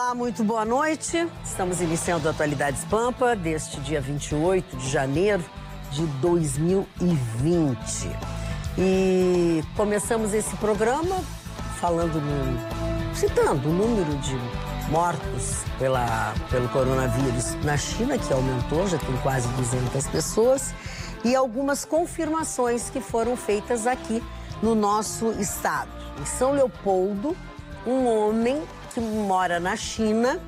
Olá, muito boa noite. Estamos iniciando a Atualidades Pampa deste dia 28 de janeiro de 2020. E começamos esse programa citando o número de mortos pelo coronavírus na China, que aumentou, já tem quase 200 pessoas, e algumas confirmações que foram feitas aqui no nosso estado. Em São Leopoldo, um homem que mora na China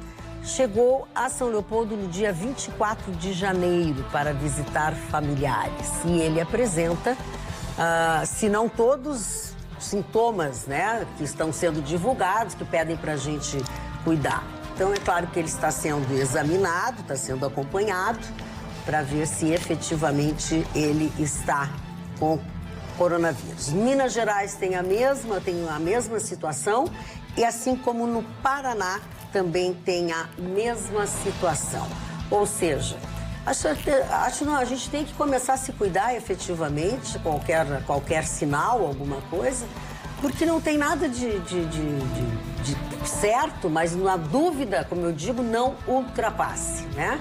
chegou a São Leopoldo no dia 24 de janeiro para visitar familiares. E ele apresenta, se não todos, sintomas, né, que estão sendo divulgados, que pedem para a gente cuidar. Então, é claro que ele está sendo examinado, está sendo acompanhado, para ver se efetivamente ele está com coronavírus. Minas Gerais tem a mesma situação, e assim como no Paraná também tem a mesma situação. Ou seja, a gente tem que começar a se cuidar efetivamente, qualquer sinal, alguma coisa, porque não tem nada de certo, mas na dúvida, como eu digo, não ultrapasse, né?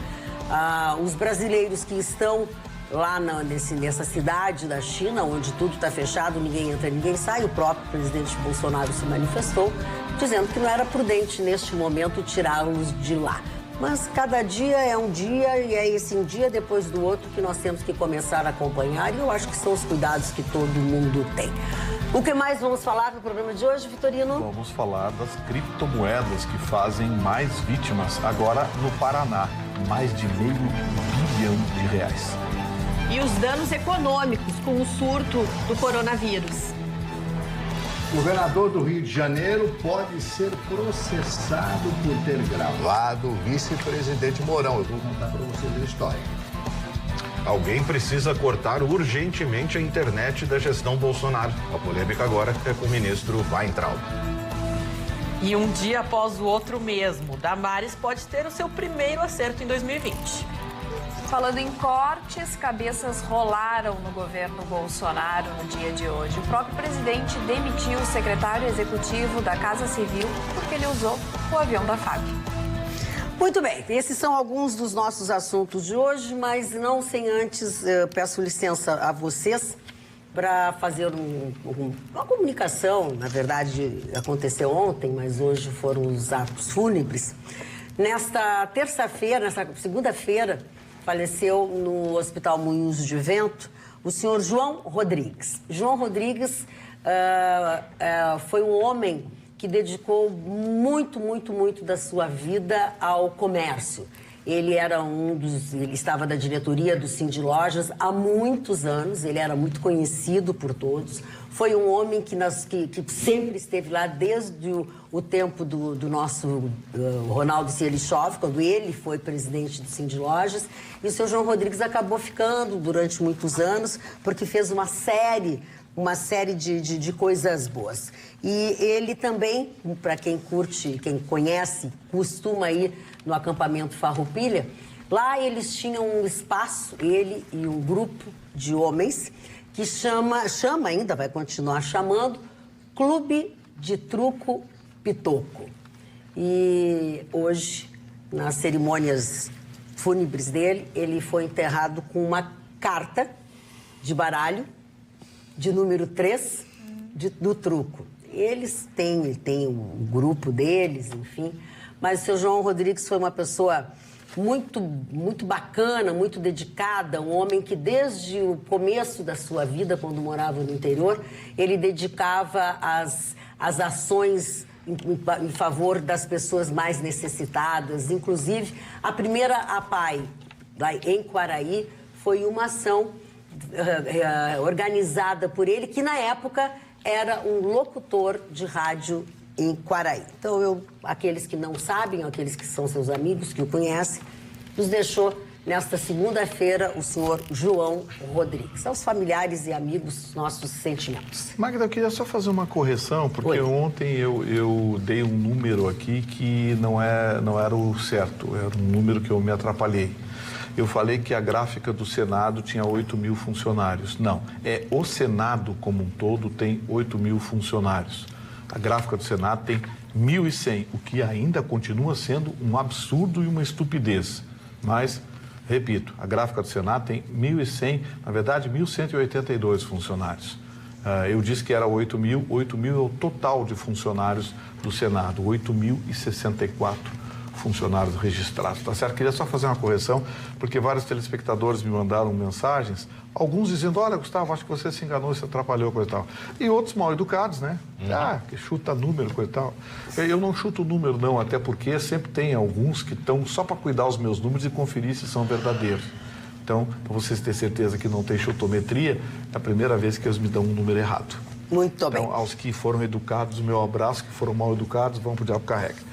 Os brasileiros que estão lá nessa cidade da China, onde tudo está fechado, ninguém entra, ninguém sai, o próprio presidente Bolsonaro se manifestou, dizendo que não era prudente, neste momento, tirá-los de lá. Mas cada dia é um dia, e é esse um dia depois do outro que nós temos que começar a acompanhar, e eu acho que são os cuidados que todo mundo tem. O que mais vamos falar no programa de hoje, Vitorino? Vamos falar das criptomoedas que fazem mais vítimas agora no Paraná, mais de R$500 bilhão. E os danos econômicos com o surto do coronavírus. O governador do Rio de Janeiro pode ser processado por ter gravado o vice-presidente Mourão. Eu vou contar para vocês a história. Alguém precisa cortar urgentemente a internet da gestão Bolsonaro. A polêmica agora é com o ministro Weintraub. E um dia após o outro mesmo, Damares pode ter o seu primeiro acerto em 2020. Falando em cortes, cabeças rolaram no governo Bolsonaro no dia de hoje. O próprio presidente demitiu o secretário executivo da Casa Civil porque ele usou o avião da FAB. Muito bem, esses são alguns dos nossos assuntos de hoje, mas não sem antes, peço licença a vocês para fazer uma comunicação. Na verdade, aconteceu ontem, mas hoje foram os atos fúnebres. Nesta segunda-feira, faleceu no Hospital Moinhos de Vento o senhor João Rodrigues. João Rodrigues foi um homem que dedicou muito da sua vida ao comércio. Ele estava da diretoria do Cindy Lojas há muitos anos, ele era muito conhecido por todos. Foi um homem que sempre esteve lá desde o tempo do nosso Ronaldo Cielichov, quando ele foi presidente do Cindy Lojas. E o seu João Rodrigues acabou ficando durante muitos anos, porque fez uma série de coisas boas. E ele também, para quem curte, quem conhece, costuma ir no acampamento Farroupilha, lá eles tinham um espaço, ele e um grupo de homens, que chama ainda, vai continuar chamando, Clube de Truco Pitoco. E hoje, nas cerimônias fúnebres dele, ele foi enterrado com uma carta de baralho, de número 3, do truco. Ele tem o grupo deles, enfim, mas o seu João Rodrigues foi uma pessoa muito bacana, muito dedicada, um homem que desde o começo da sua vida, quando morava no interior, ele dedicava as ações em favor das pessoas mais necessitadas. Inclusive, a primeira APAE, lá em Quaraí, foi uma ação organizada por ele, que na época era um locutor de rádio em Quaraí. Então, aqueles que não sabem, aqueles que são seus amigos, que o conhecem, nos deixou nesta segunda-feira o senhor João Rodrigues. Aos familiares e amigos, nossos sentimentos. Magda, eu queria só fazer uma correção, porque ontem eu dei um número aqui que não era o certo, era um número que eu me atrapalhei. Eu falei que a gráfica do Senado tinha 8.000 funcionários. Não, o Senado como um todo tem 8.000 funcionários. A gráfica do Senado tem 1.100, o que ainda continua sendo um absurdo e uma estupidez. Mas, repito, a gráfica do Senado tem 1.100, na verdade, 1.182 funcionários. Eu disse que era 8.000 é o total de funcionários do Senado, 8.064 funcionários registrados, tá certo? Queria só fazer uma correção, porque vários telespectadores me mandaram mensagens, alguns dizendo, olha, Gustavo, acho que você se enganou, se atrapalhou, coisa e tal. E outros mal educados, né? Que chuta número, coisa e tal. Eu não chuto número, não, até porque sempre tem alguns que estão só para cuidar os meus números e conferir se são verdadeiros. Então, para vocês terem certeza que não tem chutometria, é a primeira vez que eles me dão um número errado. Muito bem. Então, aos que foram educados, o meu abraço, que foram mal educados, vão pro diabo carrega.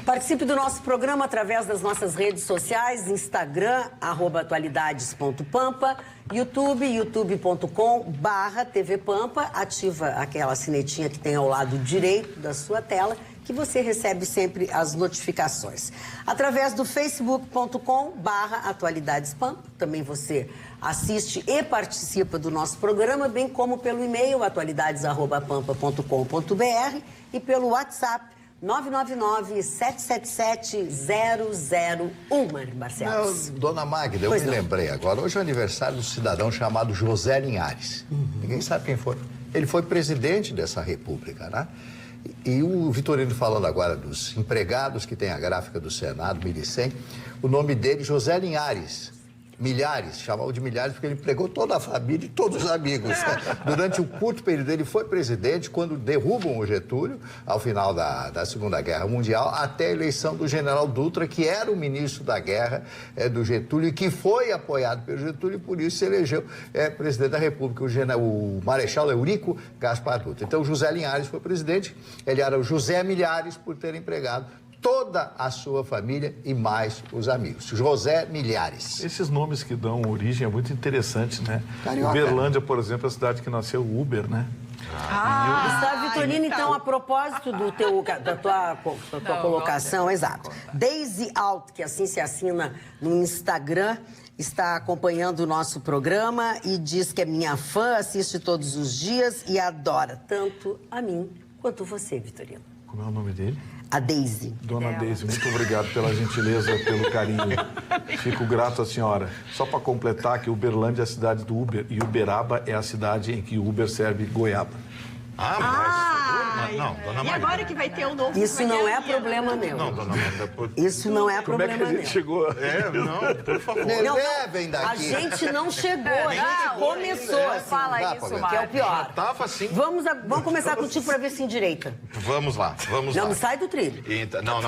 Participe do nosso programa através das nossas redes sociais, Instagram, @atualidades.pampa, YouTube, youtube.com/tvpampa. Ativa aquela sinetinha que tem ao lado direito da sua tela, que você recebe sempre as notificações. Através do facebook.com/atualidadespampa, também você assiste e participa do nosso programa, bem como pelo e-mail atualidades@pampa.com.br e pelo WhatsApp 999-777-001, Mário Barcelos. Dona Magda, eu me lembrei agora. Hoje é o aniversário do cidadão chamado José Linhares. Ninguém sabe quem foi. Ele foi presidente dessa república, né? E o Vitorino falando agora dos empregados que tem a gráfica do Senado, 1.100, o nome dele, José Linhares. Milhares, chamava de Milhares porque ele empregou toda a família e todos os amigos. Durante um curto período ele foi presidente quando derrubam o Getúlio, ao final da Segunda Guerra Mundial, até a eleição do general Dutra, que era o ministro da guerra do Getúlio e que foi apoiado pelo Getúlio e por isso se elegeu presidente da República, o Marechal Eurico Gaspar Dutra. Então José Linhares foi presidente, ele era o José Milhares por ter empregado toda a sua família e mais os amigos. José Milhares. Esses nomes que dão origem é muito interessante, né? Carioca. Uberlândia, por exemplo, é a cidade que nasceu o Uber, né? Gustavo Vitorino, então, a propósito da tua colocação, exato. Daisy Alt, que assim se assina no Instagram, está acompanhando o nosso programa e diz que é minha fã, assiste todos os dias e adora tanto a mim quanto você, Vitorino. Como é o nome dele? A Daisy. Dona Daisy, muito obrigado pela gentileza, pelo carinho. Fico grato à senhora. Só para completar que Uberlândia é a cidade do Uber e Uberaba é a cidade em que Uber serve goiaba. Não, Dona Magda. E agora que vai ter um novo... Isso não é problema meu. Não, Dona Magda. Isso não é Como é problema que a gente meu. chegou? Não, por favor. Levem daqui. A gente não chegou, a gente começou assim. Fala dá isso, pra ver. Que é o Mário. pior. Tava assim. Vamos começar contigo para ver se endireita. Vamos lá. Não sai do trilho. Então, não,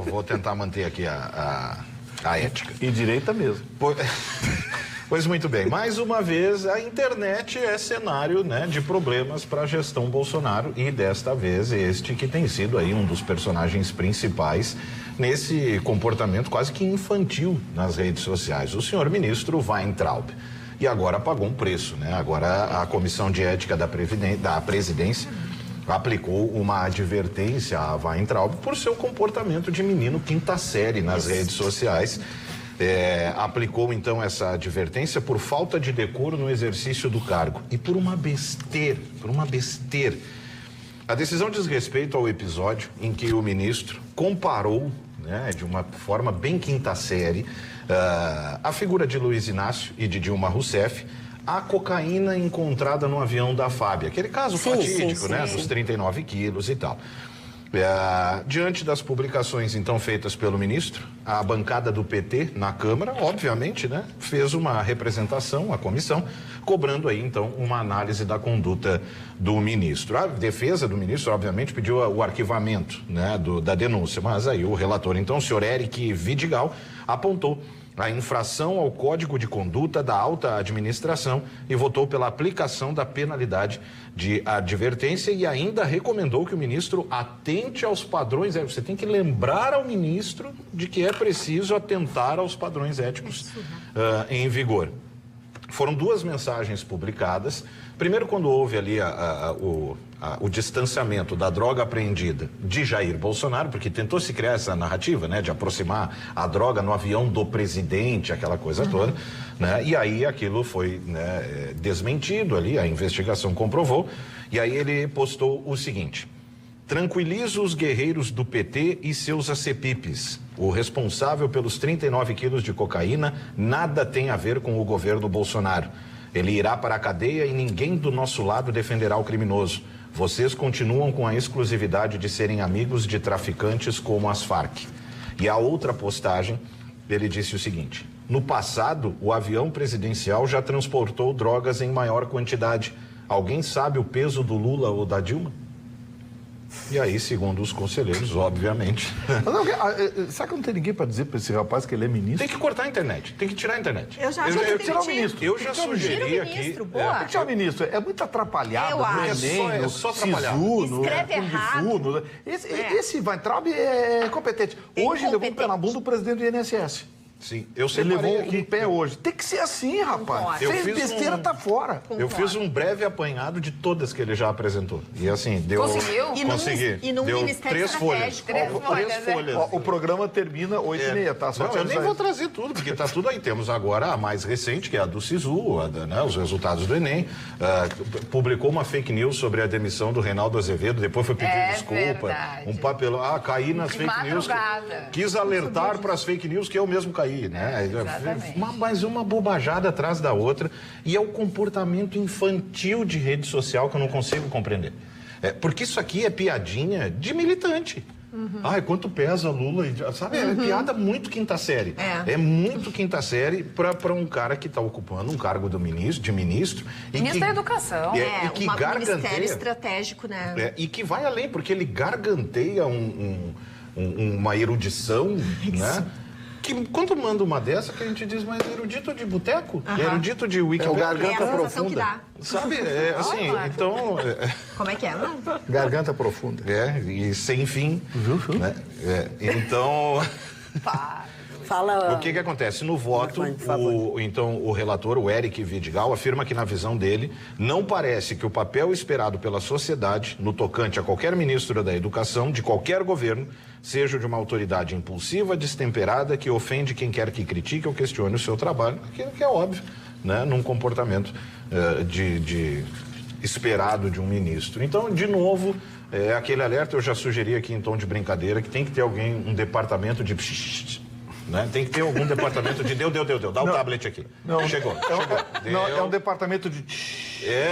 vou tentar manter aqui a ética. E direita mesmo. Pois muito bem, mais uma vez a internet é cenário, né, de problemas para a gestão Bolsonaro e desta vez este que tem sido aí um dos personagens principais nesse comportamento quase que infantil nas redes sociais, o senhor ministro Weintraub. E agora pagou um preço, né? Agora a Comissão de Ética da Presidência aplicou uma advertência a Weintraub por seu comportamento de menino quinta série nas redes sociais. Aplicou então essa advertência por falta de decoro no exercício do cargo e por uma besteira. A decisão diz respeito ao episódio em que o ministro comparou, né, de uma forma bem quinta série, a figura de Luiz Inácio e de Dilma Rousseff à cocaína encontrada no avião da FAB. Aquele caso fatídico, né, dos 39 quilos e tal. Diante das publicações então feitas pelo ministro, a bancada do PT na Câmara, obviamente, né, fez uma representação à comissão, cobrando aí então uma análise da conduta do ministro. A defesa do ministro, obviamente, pediu o arquivamento, né, da denúncia, mas aí o relator, então, o senhor Eric Vidigal, apontou a infração ao Código de Conduta da Alta Administração e votou pela aplicação da penalidade de advertência e ainda recomendou que o ministro atente aos padrões éticos. Você tem que lembrar ao ministro de que é preciso atentar aos padrões éticos em vigor. Foram duas mensagens publicadas. Primeiro, quando houve ali o distanciamento da droga apreendida de Jair Bolsonaro, porque tentou se criar essa narrativa, né, de aproximar a droga no avião do presidente, aquela coisa toda, né, e aí aquilo foi, né, desmentido ali, a investigação comprovou, E aí ele postou o seguinte: tranquilizo os guerreiros do PT e seus acepipes. O responsável pelos 39 quilos de cocaína nada tem a ver com o governo Bolsonaro. Ele irá para a cadeia e ninguém do nosso lado defenderá o criminoso. Vocês continuam com a exclusividade de serem amigos de traficantes como as Farc. E a outra postagem, ele disse o seguinte: no passado, o avião presidencial já transportou drogas em maior quantidade. Alguém sabe o peso do Lula ou da Dilma? E aí, segundo os conselheiros, obviamente... Será que não tem ninguém para dizer para esse rapaz que ele é ministro? Tem que cortar a internet, tem que tirar a internet. Eu já acho que tirar o ministro. Eu já sugeri aqui... Tem que tirar o ministro. É muito atrapalhado. Eu acho. Enem, É só atrapalhar. SISU, Escreve errado. Esse Weintraub é competente. Hoje levou um pé na bunda do presidente do INSS. Sim, eu Ele separei levou aqui. um pé hoje. Tem que ser assim, rapaz. Eu Fez fiz besteira, tá fora. Eu fiz um breve apanhado de todas que ele já apresentou. E assim, deu... Conseguiu? E num Deu Ministério 3 folhas. Estratégico. Três folhas. Ó, o programa termina 8h30, tá? Só Não, eu nem vou trazer tudo, porque tá tudo aí. Temos agora a mais recente, que é a do SISU, os resultados do Enem. Publicou uma fake news sobre a demissão do Reinaldo Azevedo, depois foi pedir desculpa. Verdade. Um papelão. Caí nas fake news. Quis alertar para as fake news que eu mesmo caí, né? Exatamente. Mas uma bobajada atrás da outra. E é o comportamento infantil de rede social que eu não consigo compreender. Porque isso aqui é piadinha de militante. Ai, quanto pesa Lula? Sabe, é piada muito quinta série. É muito quinta série para um cara que está ocupando um cargo de ministro. Ministro da Educação. E que Ministério garganteia. estratégico, né? E que vai além, porque ele garganteia uma erudição, né? Que quando manda uma dessa, que a gente diz, mas erudito de boteco? Erudito de Wikipedia. É o garganta É a sensação que profunda. dá. Sabe, assim, então... Como é que é? Garganta profunda. e sem fim. Né? Então... Fala... O que acontece? No voto, Marconi, por favor. o relator, o Eric Vidigal, afirma que, na visão dele, não parece que o papel esperado pela sociedade, no tocante a qualquer ministro da Educação, de qualquer governo, seja de uma autoridade impulsiva, destemperada, que ofende quem quer que critique ou questione o seu trabalho, aquilo que é óbvio, né, num comportamento esperado de um ministro. Então, de novo, aquele alerta eu já sugeri aqui em tom de brincadeira, que tem que ter alguém, um departamento de... Né? Tem que ter algum departamento de deu. Dá o tablet aqui. Chegou. Não, é um departamento de...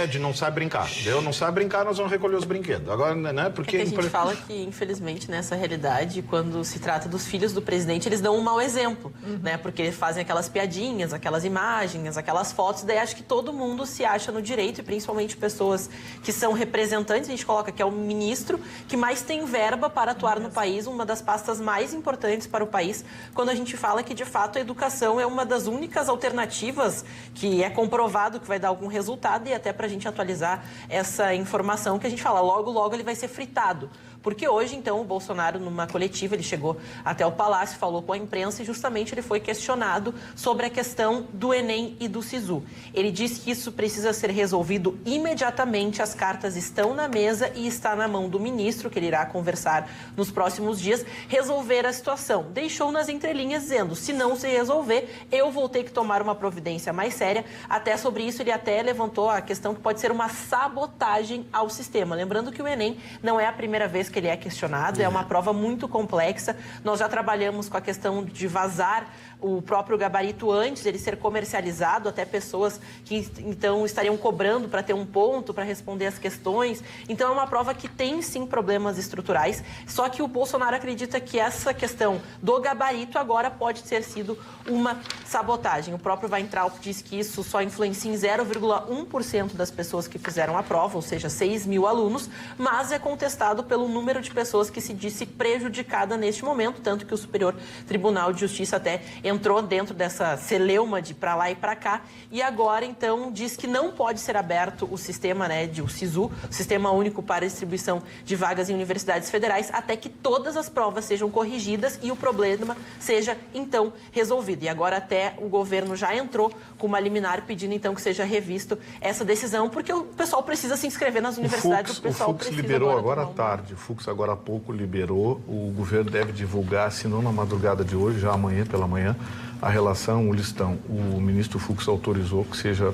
De não sabe brincar. Não sabe brincar, nós vamos recolher os brinquedos. Agora, né? Porque a gente fala que, infelizmente, nessa realidade, quando se trata dos filhos do presidente, eles dão um mau exemplo, né? Porque eles fazem aquelas piadinhas, aquelas imagens, aquelas fotos, daí acho que todo mundo se acha no direito, e principalmente pessoas que são representantes, a gente coloca que é o ministro que mais tem verba para atuar no país, uma das pastas mais importantes para o país, quando a gente fala que, de fato, a educação é uma das únicas alternativas que é comprovado que vai dar algum resultado, e até para a gente atualizar essa informação que a gente fala, logo ele vai ser fritado. Porque hoje, então, o Bolsonaro, numa coletiva, ele chegou até o Palácio, falou com a imprensa e justamente ele foi questionado sobre a questão do Enem e do SISU. Ele disse que isso precisa ser resolvido imediatamente, as cartas estão na mesa e está na mão do ministro, que ele irá conversar nos próximos dias, resolver a situação. Deixou nas entrelinhas dizendo, se não se resolver, eu vou ter que tomar uma providência mais séria. Até sobre isso, ele até levantou a questão que pode ser uma sabotagem ao sistema. Lembrando que o Enem não é a primeira vez que ele é questionado, é uma prova muito complexa. Nós já trabalhamos com a questão de vazar o próprio gabarito antes de ele ser comercializado, até pessoas que então estariam cobrando para ter um ponto, para responder as questões. Então é uma prova que tem sim problemas estruturais, só que o Bolsonaro acredita que essa questão do gabarito agora pode ter sido uma sabotagem. O próprio Weintraub diz que isso só influencia em 0,1% das pessoas que fizeram a prova, ou seja, 6 mil alunos, mas é contestado pelo número de pessoas que se disse prejudicada neste momento, tanto que o Superior Tribunal de Justiça até entrou dentro dessa celeuma de para lá e para cá, e agora, então, diz que não pode ser aberto o sistema, né, o SISU, o Sistema Único para a Distribuição de Vagas em Universidades Federais, até que todas as provas sejam corrigidas e o problema seja, então, resolvido. E agora até o governo já entrou com uma liminar pedindo, então, que seja revisto essa decisão, porque o pessoal precisa se inscrever nas universidades. O Fux liberou agora à tarde, o Fux agora há pouco liberou, o governo deve divulgar, se não na madrugada de hoje, já amanhã pela manhã, a relação, o listão. O ministro Fux autorizou que seja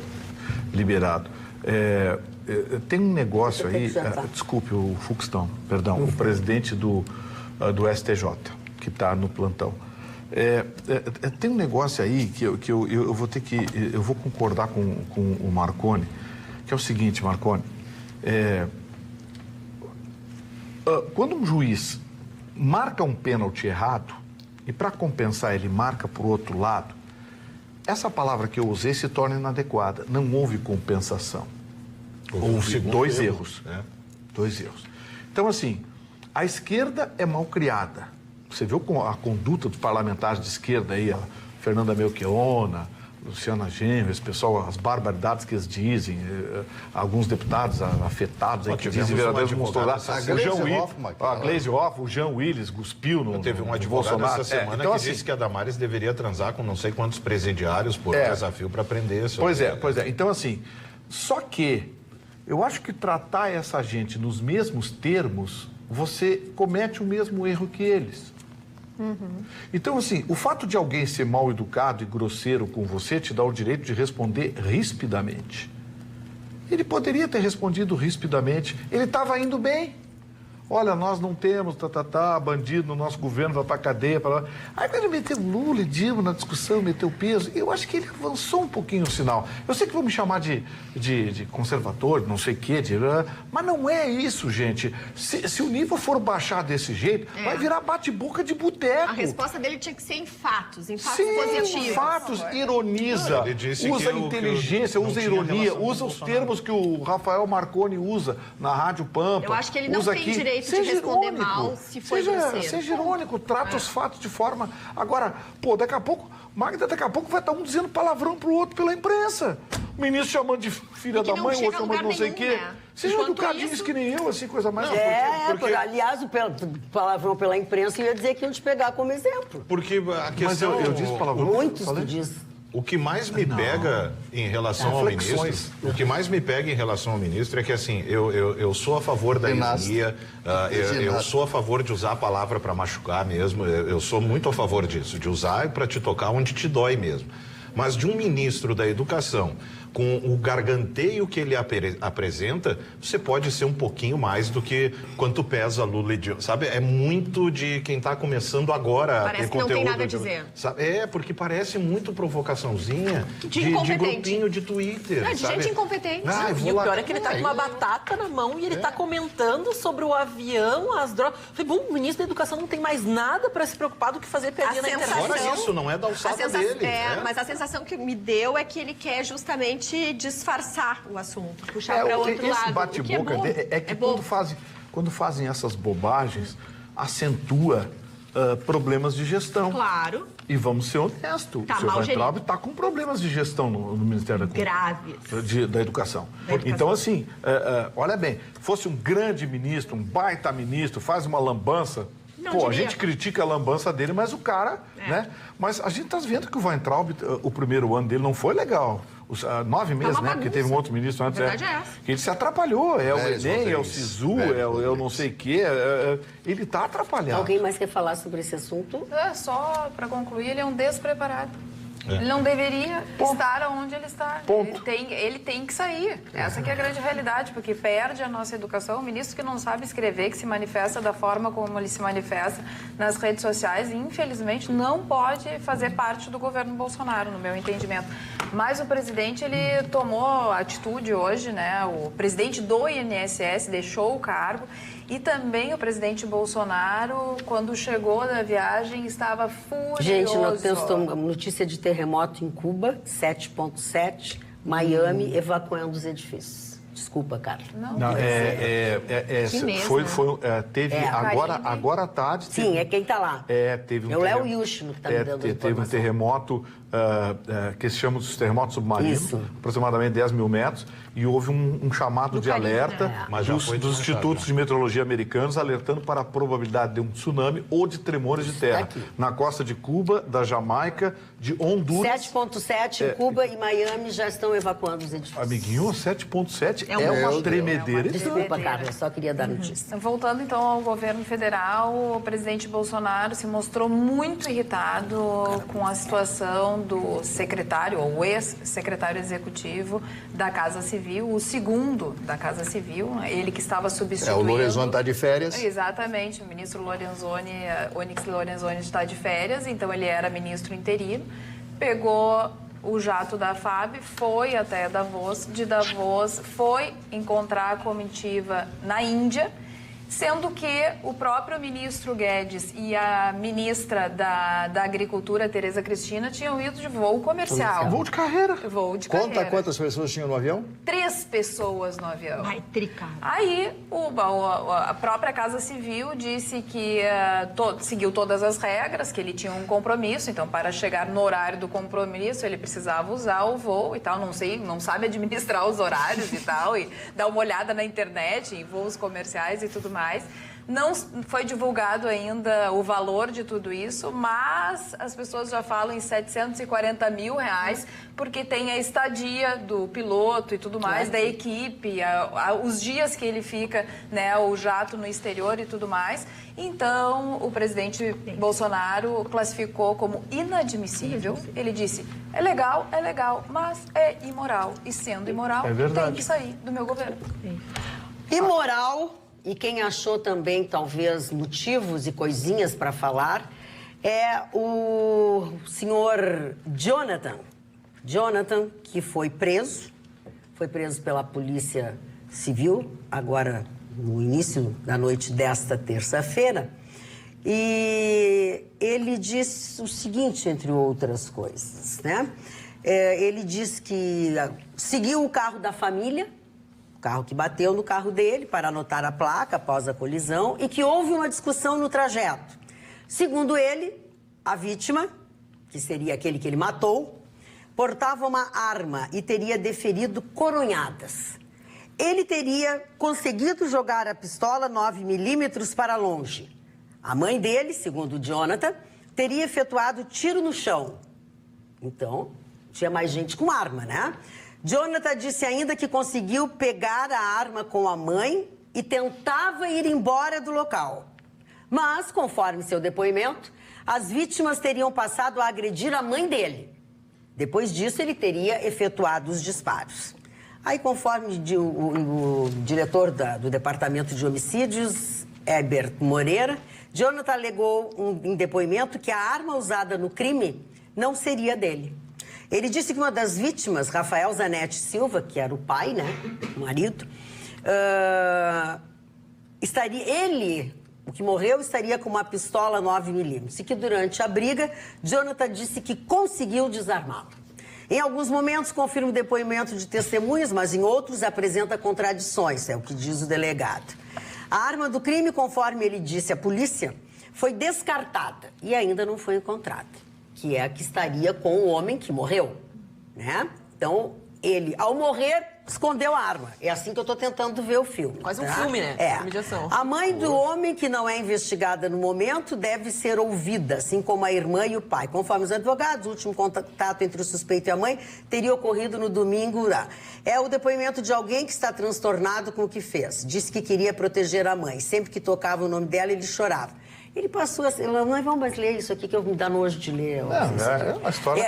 liberado. tem um negócio aí, desculpe, o Fuxtão, perdão, o presidente do STJ, que está no plantão. Tem um negócio aí que eu vou ter que, eu vou concordar com o Marconi, que é o seguinte, Marconi, quando um juiz marca um pênalti errado, e para compensar ele marca por outro lado, essa palavra que eu usei se torna inadequada. Não houve compensação. Houve dois erros. Dois erros. Então, assim, a esquerda é mal criada. Você viu a conduta dos parlamentares de esquerda aí, a Fernanda Melchiona, Luciana Genro, esse pessoal, as barbaridades que eles dizem, alguns deputados afetados aí que dizem verdadeiros monstros. A Gleisi Hoffmann, o Jean Willis cuspiu no Teve um advogado Bolsonaro. essa semana então, que assim, disse que a Damares deveria transar com não sei quantos presidiários por desafio para prender. Pois é. Então, assim, só que eu acho que tratar essa gente nos mesmos termos, você comete o mesmo erro que eles. Então, assim, o fato de alguém ser mal educado e grosseiro com você te dá o direito de responder rispidamente. Ele poderia ter respondido rispidamente. Ele estava indo bem. Olha, nós não temos, bandido no nosso governo, vai para a cadeia. Aí ele meteu Lula e Dilma na discussão, meteu peso. Eu acho que ele avançou um pouquinho o sinal. Eu sei que vão me chamar de conservador, não sei o quê, mas não é isso, gente. Se o nível for baixar desse jeito, vai virar bate-boca de boteco. A resposta dele tinha que ser em fatos Sim, positivos. fatos, ironiza, usa inteligência, usa ironia, usa os termos que o Rafael Marconi usa na Rádio Pampa. Eu acho que ele não tem direito de responder mal se for grosseiro. Seja irônico, trata os fatos de forma... Agora, daqui a pouco, Magda, vai estar um dizendo palavrão pro outro pela imprensa. O ministro chamando de filha da mãe, o outro chamando de não sei o quê. Né? Sejam educadinhos que nem eu, assim, coisa mais... Aliás, o palavrão pela imprensa ia dizer que iam te pegar como exemplo. Porque a questão... Mas eu disse palavrão. Muitos tu diz. O que mais me pega em relação ao ministro, é que, assim, eu sou a favor da ironia, eu sou a favor de usar a palavra para machucar mesmo, eu sou muito a favor disso, de usar para te tocar onde te dói mesmo. Mas de um ministro da Educação, com o garganteio que ele apresenta, você pode ser um pouquinho mais do que quanto pesa Lula e Dilma, sabe? É muito de quem está começando agora a ter conteúdo. Parece que não tem nada a dizer. Sabe? Porque parece muito provocaçãozinha de grupinho de Twitter. Não, de gente incompetente. E o pior é que ele está com uma batata na mão e ele está comentando sobre o avião, as drogas. Falei, bom, o ministro da Educação não tem mais nada para se preocupar do que fazer piadinha na internet. Fora isso, não é da alçada dele. Mas a sensação que me deu é que ele quer justamente disfarçar o assunto, puxar para outro lado. Esse bate-boca é que quando fazem essas bobagens, acentua problemas de gestão. Claro. E vamos ser honestos, o senhor Weintraub está com problemas de gestão no Ministério da Educação. Então, assim, olha bem, fosse um grande ministro, um baita ministro, faz uma lambança, a gente critica a lambança dele, mas o cara, né? Mas a gente está vendo que o Weintraub, o primeiro ano dele não foi legal. Os 9 meses, né? Porque teve um outro ministro antes. Que ele se atrapalhou. É o Enem, é o Sisu, é o não sei o quê. Ele está atrapalhado. Alguém mais quer falar sobre esse assunto? Só para concluir, ele é um despreparado. Ele não deveria estar onde ele está. Ele tem que sair. Essa que é a grande realidade, porque perde a nossa educação. O ministro que não sabe escrever, que se manifesta da forma como ele se manifesta nas redes sociais, infelizmente não pode fazer parte do governo Bolsonaro, no meu entendimento. Mas o presidente, ele tomou atitude hoje, né? O presidente do INSS deixou o cargo. E também o presidente Bolsonaro, quando chegou da viagem, estava furioso. Gente, nós temos notícia de terremoto em Cuba, 7.7, Miami evacuando os edifícios. Desculpa, Carla. Teve agora à tarde. Sim, é quem está lá. Teve o Léo Yushno que está me dando informação. Teve um terremoto que se chama de terremoto submarino, aproximadamente 10 mil metros, e houve um chamado de alerta dos institutos de meteorologia americanos alertando para a probabilidade de um tsunami ou de tremores de terra na costa de Cuba, da Jamaica, de Honduras. 7.7 em Cuba e Miami já estão evacuando os edifícios. Amiguinho, 7.7 é uma tremedeira. Desculpa, Carla, só queria dar notícia. Voltando então ao governo federal, o presidente Bolsonaro se mostrou muito irritado com a situação do secretário, ou ex-secretário executivo da Casa Civil, o segundo da Casa Civil, ele que estava substituindo... O Lorenzoni está de férias. Exatamente, o ministro Onyx Lorenzoni está de férias, então ele era ministro interino, pegou o jato da FAB, foi até Davos, de Davos foi encontrar a comitiva na Índia, sendo que o próprio ministro Guedes e a ministra da Agricultura, Tereza Cristina, tinham ido de voo comercial. Voo de carreira. Voo de carreira. Conta quantas pessoas tinham no avião? 3 pessoas no avião. Vai tricar. Aí, a própria Casa Civil disse que seguiu todas as regras, que ele tinha um compromisso, então, para chegar no horário do compromisso, ele precisava usar o voo e tal, não sabe administrar os horários e tal, e dar uma olhada na internet, em voos comerciais e tudo mais. Não foi divulgado ainda o valor de tudo isso, mas as pessoas já falam em R$740 mil, porque tem a estadia do piloto e tudo mais, da equipe, os dias que ele fica, né, o jato no exterior e tudo mais. Então, o presidente Bolsonaro classificou como inadmissível. Ele disse, é legal, mas é imoral. E sendo imoral, tem que sair do meu governo. Imoral... E quem achou também, talvez, motivos e coisinhas para falar é o senhor Jonathan. Jonathan, que foi preso pela Polícia Civil, agora no início da noite desta terça-feira. E ele disse o seguinte, entre outras coisas, né? Ele disse que seguiu o carro da família, carro que bateu no carro dele para anotar a placa após a colisão e que houve uma discussão no trajeto. Segundo ele, a vítima, que seria aquele que ele matou, portava uma arma e teria deferido coronhadas. Ele teria conseguido jogar a pistola 9mm para longe. A mãe dele, segundo Jonathan, teria efetuado tiro no chão. Então, tinha mais gente com arma, né? Jonathan disse ainda que conseguiu pegar a arma com a mãe e tentava ir embora do local. Mas, conforme seu depoimento, as vítimas teriam passado a agredir a mãe dele. Depois disso, ele teria efetuado os disparos. Aí, conforme o diretor do Departamento de Homicídios, Herbert Moreira, Jonathan alegou em depoimento que a arma usada no crime não seria dele. Ele disse que uma das vítimas, Rafael Zanetti Silva, que era o pai, né, o marido, o que morreu, estaria com uma pistola 9mm. E que durante a briga, Jonathan disse que conseguiu desarmá-la. Em alguns momentos, confirma o depoimento de testemunhas, mas em outros apresenta contradições, é o que diz o delegado. A arma do crime, conforme ele disse à polícia, foi descartada e ainda não foi encontrada, que é a que estaria com o homem que morreu, né? Então, ele, ao morrer, escondeu a arma. É assim que eu estou tentando ver o filme. Quase um filme, né? É. Filme de ação. A mãe do homem, que não é investigada no momento, deve ser ouvida, assim como a irmã e o pai. Conforme os advogados, o último contato entre o suspeito e a mãe teria ocorrido no domingo. É o depoimento de alguém que está transtornado com o que fez. Disse que queria proteger a mãe. Sempre que tocava o nome dela, ele chorava. Ele passou assim, nós vamos mais ler isso aqui que me dá nojo de ler. É uma história...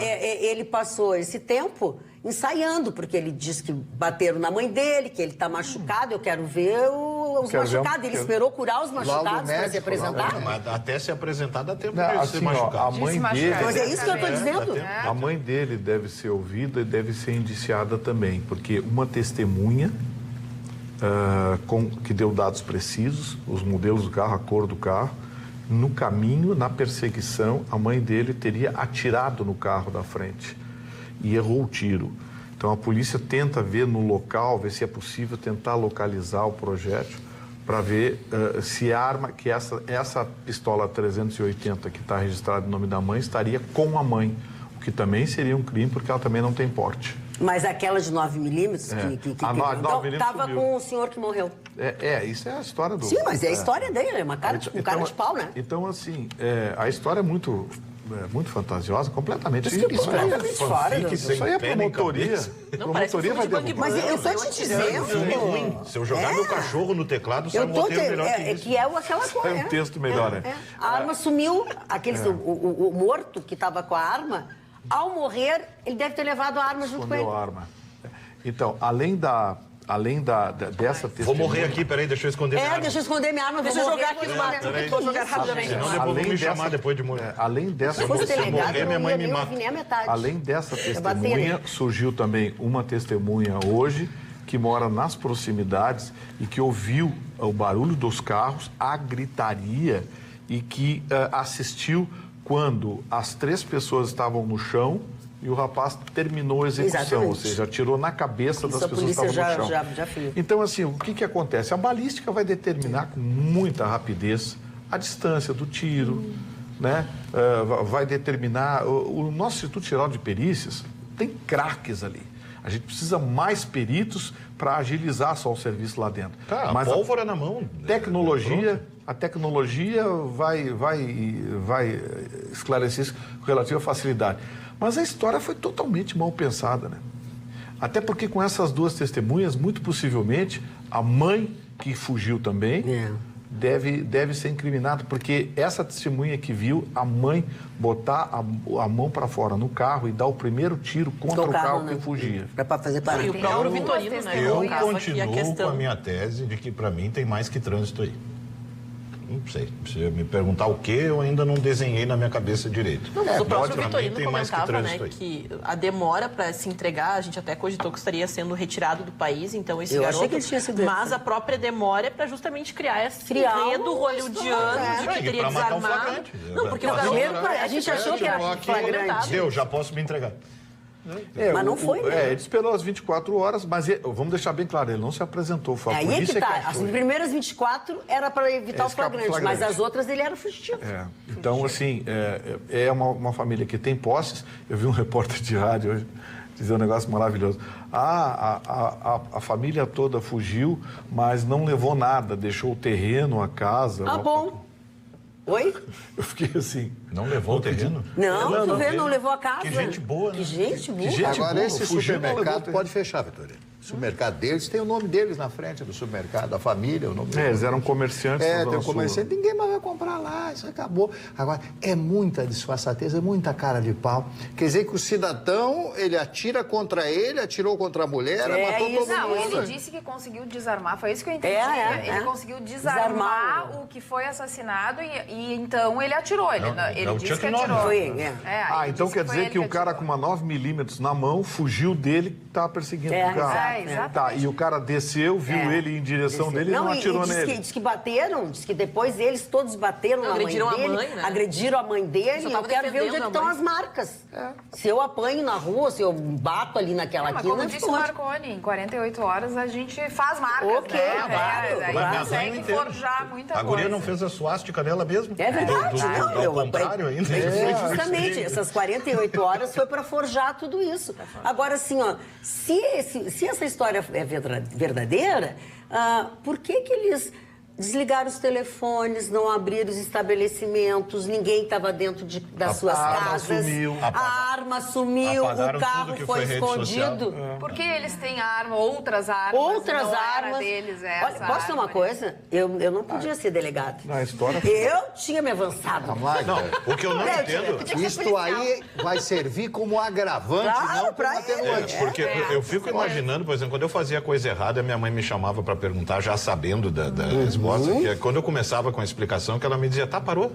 Ele passou esse tempo ensaiando, porque ele disse que bateram na mãe dele, que ele está machucado, eu quero ver os machucados. Ele esperou curar os machucados para se apresentar? Mas até se apresentar dá tempo de assim, ser machucado. A mãe dele... Mas é isso que eu estou dizendo. A mãe dele deve ser ouvida e deve ser indiciada também, porque uma testemunha... que deu dados precisos, os modelos do carro, a cor do carro. No caminho, na perseguição, a mãe dele teria atirado no carro da frente e errou o tiro. Então a polícia tenta ver no local, ver se é possível tentar localizar o projétil para ver se a arma, que essa pistola 380 que está registrada no nome da mãe, estaria com a mãe, o que também seria um crime porque ela também não tem porte. Mas aquela de 9mm estava com o senhor que morreu. Isso é a história do... Sim, mas é a história dele, é uma cara de pau, né? Então, assim, a história é muito fantasiosa, completamente. Isso aí é promotoria. Promotoria vai derrubar. Mas eu tô te dizendo... Filme ruim. Se eu jogar meu cachorro no teclado, sai um roteiro melhor que isso. Que é aquela coisa. Sai um texto melhor, A arma sumiu, o morto que estava com a arma... Ao morrer, ele deve ter levado a arma junto com ele. Escondeu a arma. Então, além dessa testemunha... Vou morrer aqui, peraí, deixa eu esconder minha arma. Deixa eu esconder minha arma. Deixa eu jogar aqui no mato. Vou jogar rapidamente. Senão depois vão me chamar depois de morrer. Além dessa... Se fosse delegado, morrer, eu minha não mãe ia me nem mata. ouvir nem a metade. Além dessa bater testemunha, nele. surgiu também uma testemunha hoje que mora nas proximidades e que ouviu o barulho dos carros, a gritaria e que assistiu quando as 3 pessoas estavam no chão e o rapaz terminou a execução, Exatamente. ou seja, atirou na cabeça das Isso a pessoas que polícia estavam no chão. já fez. Então, assim, o que acontece? A balística vai determinar com muita rapidez a distância do tiro, né? Vai determinar... O nosso Instituto Geral de Perícias tem craques ali. A gente precisa mais peritos para agilizar só o serviço lá dentro. Tá, mas pólvora na mão. a tecnologia vai esclarecer isso com relativa facilidade. Mas a história foi totalmente mal pensada, né? Até porque com essas 2 testemunhas, muito possivelmente, a mãe que fugiu também deve ser incriminada, porque essa testemunha que viu a mãe botar a mão para fora no carro e dar o primeiro tiro contra o carro que fugia. Para fazer parar. E o próprio Vitorino, né? Eu colocava aqui continuo com a minha tese de que, para mim, tem mais que trânsito aí. Não sei. Se me perguntar o que, eu ainda não desenhei na minha cabeça direito. Não, mas o próprio pra mim, Vitorino tem mais que comentava, né, trânsito aí. que a demora para se entregar, a gente até cogitou que estaria sendo retirado do país, então esse Eu garoto... achei que ele tinha sido mas a própria demora é para justamente criar esse Criar enredo hollywoodiano de que E teria pra matar um desarmado. flagrante. Não, porque o Primeiro, garoto... a gente achou que era flagrante. Deu, já posso me entregar. Mas não foi, né? Ele esperou as 24 horas, mas vamos deixar bem claro, ele não se apresentou. Foi a Aí é que polícia tá. achou. As primeiras 24 era para evitar o escape flagrante, mas as outras ele era fugitivo. Então, assim, é uma família que tem posses. Eu vi um repórter de rádio hoje dizer um negócio maravilhoso. A família toda fugiu, mas não levou nada, deixou o terreno, a casa. Bom. Oi? Eu fiquei assim. Não levou o terreno? Não levou a casa. Que gente boa, né? Que gente boa. Agora, boa, esse fugiu, não levou supermercado tempo. pode fechar, Vitorino. O supermercado deles tem o nome deles na frente do supermercado, da família, o nome deles. Eles eram comerciantes. na tem Zona um Sul. comerciante, ninguém mais vai comprar lá, isso acabou. Agora, é muita disfarçatez, é muita cara de pau. Quer dizer que o cidadão, ele atira contra ele, atirou contra a mulher, matou todo Não, mundo. ele disse que conseguiu desarmar, foi isso que eu entendi. Ele conseguiu Desarmar desarmar o que foi assassinado e então ele atirou. Ele é o disse que Chuck Norris. atirou. Foi, Então quer dizer que o cara com uma 9mm na mão fugiu dele, estava perseguindo o carro. exatamente. Tá, e o cara desceu, viu ele em direção dele e não atirou nele. Diz que bateram, diz que depois eles todos bateram na mãe Agrediram a dele. mãe, né? Agrediram a mãe dele. Só Eu tava quero ver onde é que defendendo a estão mãe. as marcas. Se eu apanho na rua, se eu bato ali naquela Mas quina, como disse o Marconi, em 48 horas a gente faz marcas, Ok, né? claro, Aí claro. consegue forjar muita coisa. A guria não fez a suástica dela mesmo? É verdade, não. Ao contrário ainda. Justamente, essas 48 horas foi para forjar tudo isso. Agora, assim, ó, se essa história é verdadeira, por que eles desligaram os telefones, não abriram os estabelecimentos, ninguém estava dentro das suas casas. A arma sumiu, Apagaram o carro tudo que foi foi rede escondido. social. Porque eles têm arma, outras armas. Outras não era armas. deles Olha, essa posso dizer uma arma. coisa? Eu não podia ser delegado. Na história. Eu tinha me avançado. O que eu não entendo... Isto aí vai servir como agravante, Claro, não pra como atenuante. Porque eu fico imaginando, por exemplo, quando eu fazia coisa errada, minha mãe me chamava para perguntar, já sabendo da resposta, que quando eu começava com a explicação, que ela me dizia, parou?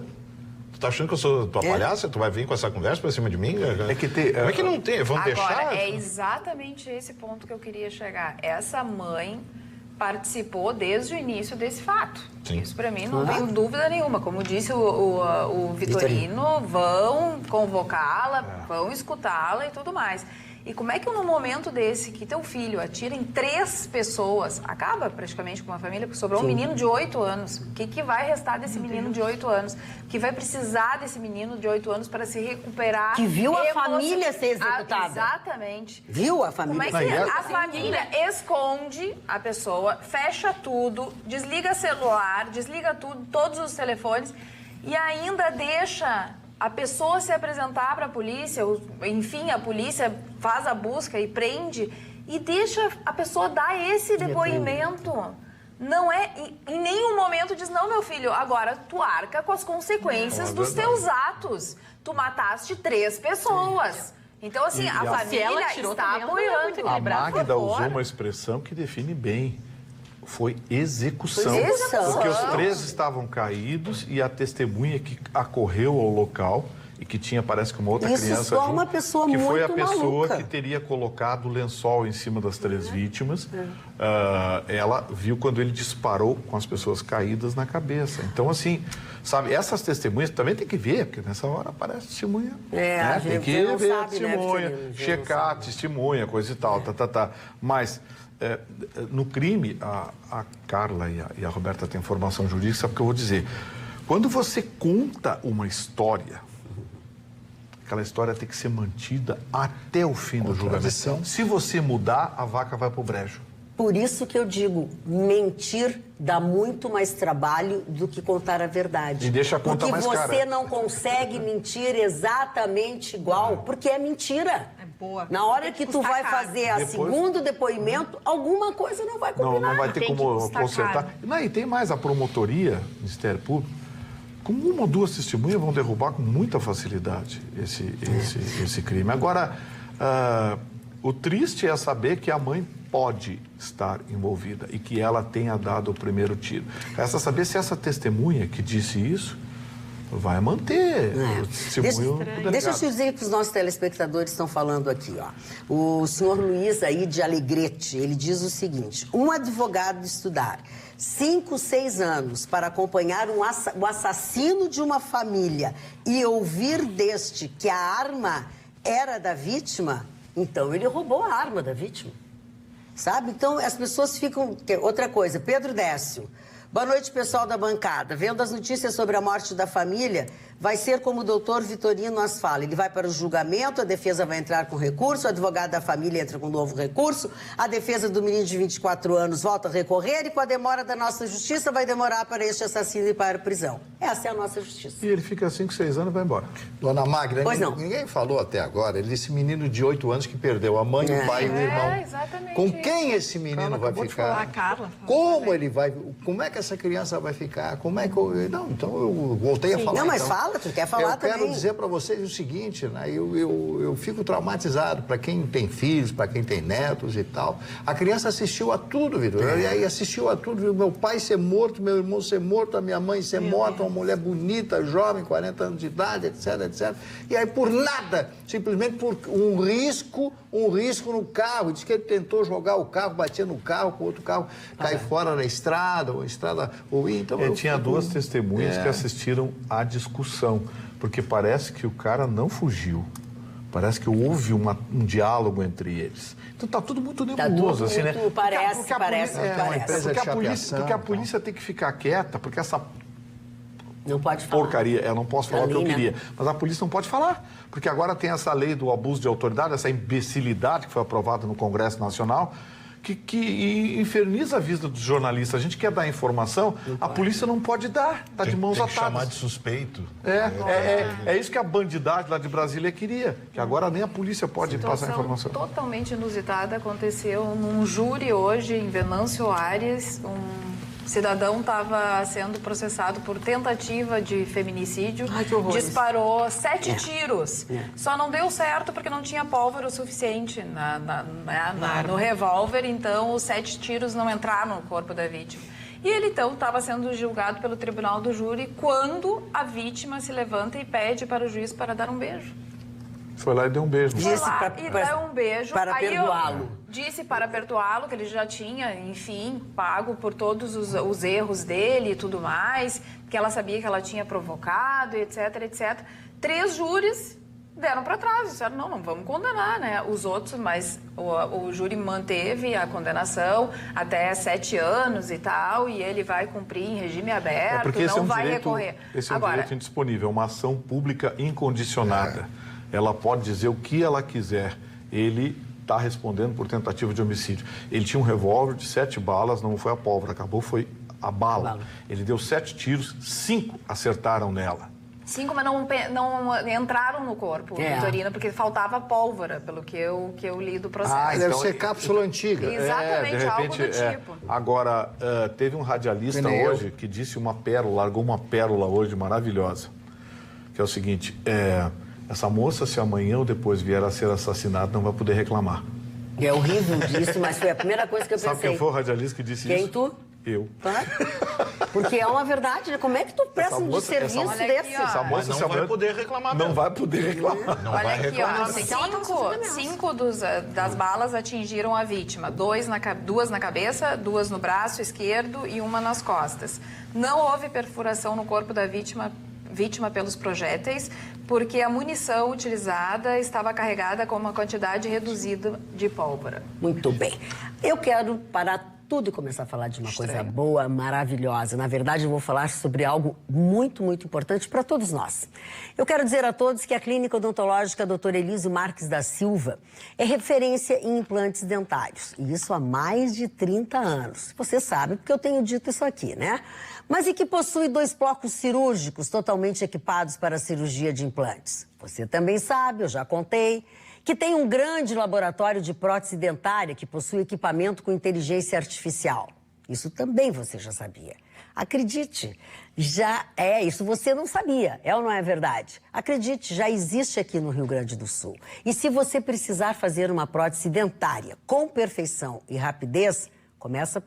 Tu tá achando que eu sou tua palhaça? Tu vai vir com essa conversa pra cima de mim? Como é que não tem? Vão deixar? Agora, é exatamente esse ponto que eu queria chegar. Essa mãe participou desde o início desse fato. Sim. Isso para mim não tenho dúvida nenhuma. Como disse o Vitorino, vão convocá-la, vão escutá-la e tudo mais. E como é que num momento desse que teu filho atira em 3 pessoas, acaba praticamente com uma família, porque sobrou um menino de 8 anos. O que vai restar desse menino de 8 anos? O que vai precisar desse menino de 8 anos para se recuperar? Que viu a família ser executada. Exatamente. Viu a família? Como é que a família esconde a pessoa, fecha tudo, desliga celular, desliga tudo, todos os telefones e ainda deixa a pessoa se apresentar para a polícia, enfim, a polícia faz a busca e prende e deixa a pessoa dar esse depoimento. não é, em nenhum momento diz, não, meu filho, agora tu arca com as consequências dos teus atos. Tu mataste 3 pessoas. Então, assim, a família está apoiando. A Magda usou uma expressão que define bem. Foi execução. Porque os 3 estavam caídos e a testemunha que acorreu ao local e que tinha, parece que uma outra criança só junto, uma pessoa que foi a muito pessoa maluca. que teria colocado o lençol em cima das 3 vítimas. Ela viu quando ele disparou com as pessoas caídas na cabeça. Então, assim, sabe, essas testemunhas também tem que ver, porque nessa hora aparece testemunha. Tem que ver a testemunha, checar a testemunha, coisa e tal, Mas... no crime, a Carla e a Roberta têm formação jurídica, sabe o que eu vou dizer? Quando você conta uma história, aquela história tem que ser mantida até o fim do julgamento. Se você mudar, a vaca vai pro brejo. Por isso que eu digo, mentir dá muito mais trabalho do que contar a verdade. E deixa a conta mais cara. Porque você não consegue mentir exatamente igual, porque é mentira. Boa. Na hora que tu vai fazer o segundo depoimento, alguma coisa não vai combinar. Não vai ter como consertar. E tem mais, a promotoria, Ministério Público, com 1 ou 2 testemunhas vão derrubar com muita facilidade esse crime. Agora, o triste é saber que a mãe pode estar envolvida e que ela tenha dado o primeiro tiro. Resta saber se essa testemunha que disse isso vai manter o testemunho. Deixa eu te dizer que os nossos telespectadores estão falando aqui, ó. O senhor Luiz aí de Alegrete, ele diz o seguinte: um advogado estudar 5, 6 anos para acompanhar o assassino de uma família e ouvir deste que a arma era da vítima, então ele roubou a arma da vítima. Sabe? Então as pessoas ficam... Outra coisa, Pedro Décio. Boa noite, pessoal da bancada. Vendo as notícias sobre a morte da família, vai ser como o doutor Vitorino as fala. Ele vai para o julgamento, a defesa vai entrar com recurso, o advogado da família entra com um novo recurso, a defesa do menino de 24 anos volta a recorrer e com a demora da nossa justiça vai demorar para este assassino ir para a prisão. Essa é a nossa justiça. E ele fica 5, 6 anos e vai embora. Dona Magda, Pois não. ninguém falou até agora desse menino de 8 anos que perdeu a mãe, o pai e o irmão. Exatamente. Com quem esse menino vai ficar? A Carla. Como ele vai... Como é que essa criança vai ficar? Como é que Não, então eu voltei a falar. Não, mas então. fala, tu quer falar também. Eu quero dizer para vocês o seguinte, né? Eu fico traumatizado para quem tem filhos, para quem tem netos e tal. A criança assistiu a tudo, Vitor. E aí assistiu a tudo, viu meu pai ser morto, meu irmão ser morto, a minha mãe ser morta, uma mulher bonita, jovem, 40 anos de idade, etc, etc. E aí por nada, simplesmente por um risco no carro. Diz que ele tentou jogar o carro, batia no carro, com o outro carro cai fora da estrada, ou a estrada... Então, tinha 2 testemunhas que assistiram à discussão, porque parece que o cara não fugiu. Parece que houve um diálogo entre eles. Então tá tudo muito nebuloso, assim, né? Parece. Porque a polícia tem que ficar quieta, porque essa não pode falar. porcaria, eu não posso falar o que eu queria, mas a polícia não pode falar, porque agora tem essa lei do abuso de autoridade, essa imbecilidade que foi aprovada no Congresso Nacional, que inferniza a vida dos jornalistas. A gente quer dar informação, a polícia não pode dar, está de mãos atadas. Tem que chamar de suspeito. É isso que a bandidagem lá de Brasília queria, que agora nem a polícia pode passar informação. Totalmente inusitada aconteceu num júri hoje em Venâncio Aires. Um cidadão estava sendo processado por tentativa de feminicídio. Ai, que horror. Disparou 7 tiros. Só não deu certo porque não tinha pólvora o suficiente no revólver. Então, os 7 tiros não entraram no corpo da vítima. E ele, então, estava sendo julgado pelo tribunal do júri quando a vítima se levanta e pede para o juiz para dar um beijo. Foi lá e deu um beijo. Foi lá e deu um beijo. Para perdoá-lo. Disse para perdoá-lo, que ele já tinha, enfim, pago por todos os erros dele e tudo mais, que ela sabia que ela tinha provocado, etc, etc. 3 júris deram para trás, disseram, não vamos condenar, né? Os outros, mas o júri manteve a condenação até 7 anos e tal, e ele vai cumprir em regime aberto, não vai recorrer. Esse é um direito indisponível, uma ação pública incondicionada. Ela pode dizer o que ela quiser. Ele está respondendo por tentativa de homicídio. Ele tinha um revólver de 7 balas, não foi a pólvora, acabou, foi a bala. Ele deu 7 tiros, 5 acertaram nela. 5, mas não entraram no corpo, Vitorina, porque faltava pólvora, pelo que eu li do processo. Deve ser cápsula antiga. Exatamente, de repente, algo do tipo. Agora, teve um radialista hoje que disse uma pérola, largou uma pérola hoje maravilhosa, que é o seguinte, essa moça, se amanhã ou depois vier a ser assassinada, não vai poder reclamar. É horrível disso, mas foi a primeira coisa que eu pensei. Sabe quem foi o radialista que disse isso? Quem, tu? Eu. Claro. Porque é uma verdade, né? Como é que tu presta um serviço desse? Essa moça não vai poder reclamar Não mesmo. vai poder reclamar. Não Olha vai aqui, reclamar. ó, 5 das balas atingiram a vítima. 2 duas na cabeça, 2 no braço esquerdo e 1 nas costas. Não houve perfuração no corpo da vítima pelos projéteis, porque a munição utilizada estava carregada com uma quantidade reduzida de pólvora. Muito bem. Eu quero parar tudo e começar a falar de uma coisa boa, maravilhosa. Na verdade, eu vou falar sobre algo muito, muito importante para todos nós. Eu quero dizer a todos que a Clínica Odontológica Dr. Elísio Marques da Silva é referência em implantes dentários. E isso há mais de 30 anos. Você sabe, porque eu tenho dito isso aqui, né? Mas e que possui 2 blocos cirúrgicos totalmente equipados para a cirurgia de implantes. Você também sabe, eu já contei, que tem um grande laboratório de prótese dentária que possui equipamento com inteligência artificial. Isso também você já sabia. Acredite, isso você não sabia, é ou não é verdade? Acredite, já existe aqui no Rio Grande do Sul. E se você precisar fazer uma prótese dentária com perfeição e rapidez, começa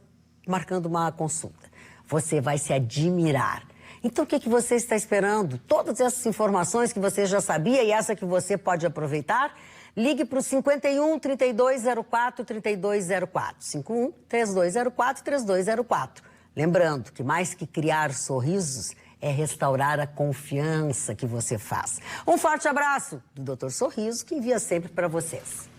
marcando uma consulta. Você vai se admirar. Então, o que você está esperando? Todas essas informações que você já sabia e essa que você pode aproveitar, ligue para o 51 3204 3204. 51 3204 3204. Lembrando que mais que criar sorrisos, é restaurar a confiança que você faz. Um forte abraço do Dr. Sorriso, que envia sempre para vocês.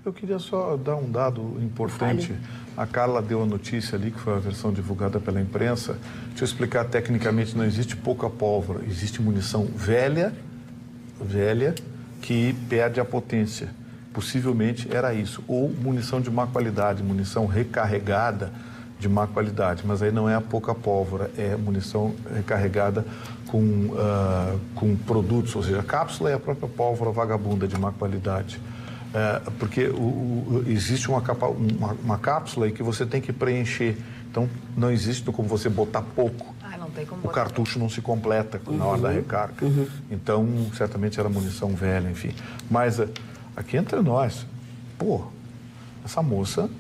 Eu queria só dar um dado importante. A Carla deu a notícia ali, que foi a versão divulgada pela imprensa. Deixa eu explicar tecnicamente, não existe pouca pólvora, existe munição velha, que perde a potência. Possivelmente era isso. Ou munição de má qualidade, munição recarregada de má qualidade. Mas aí não é a pouca pólvora, é munição recarregada com produtos, ou seja, a cápsula é a própria pólvora vagabunda de má qualidade. Porque existe uma cápsula aí que você tem que preencher. Então, não existe como você botar pouco. Não tem como o cartucho não se completa na hora da recarga. Então, certamente era munição velha, enfim. Mas aqui entre nós, essa moça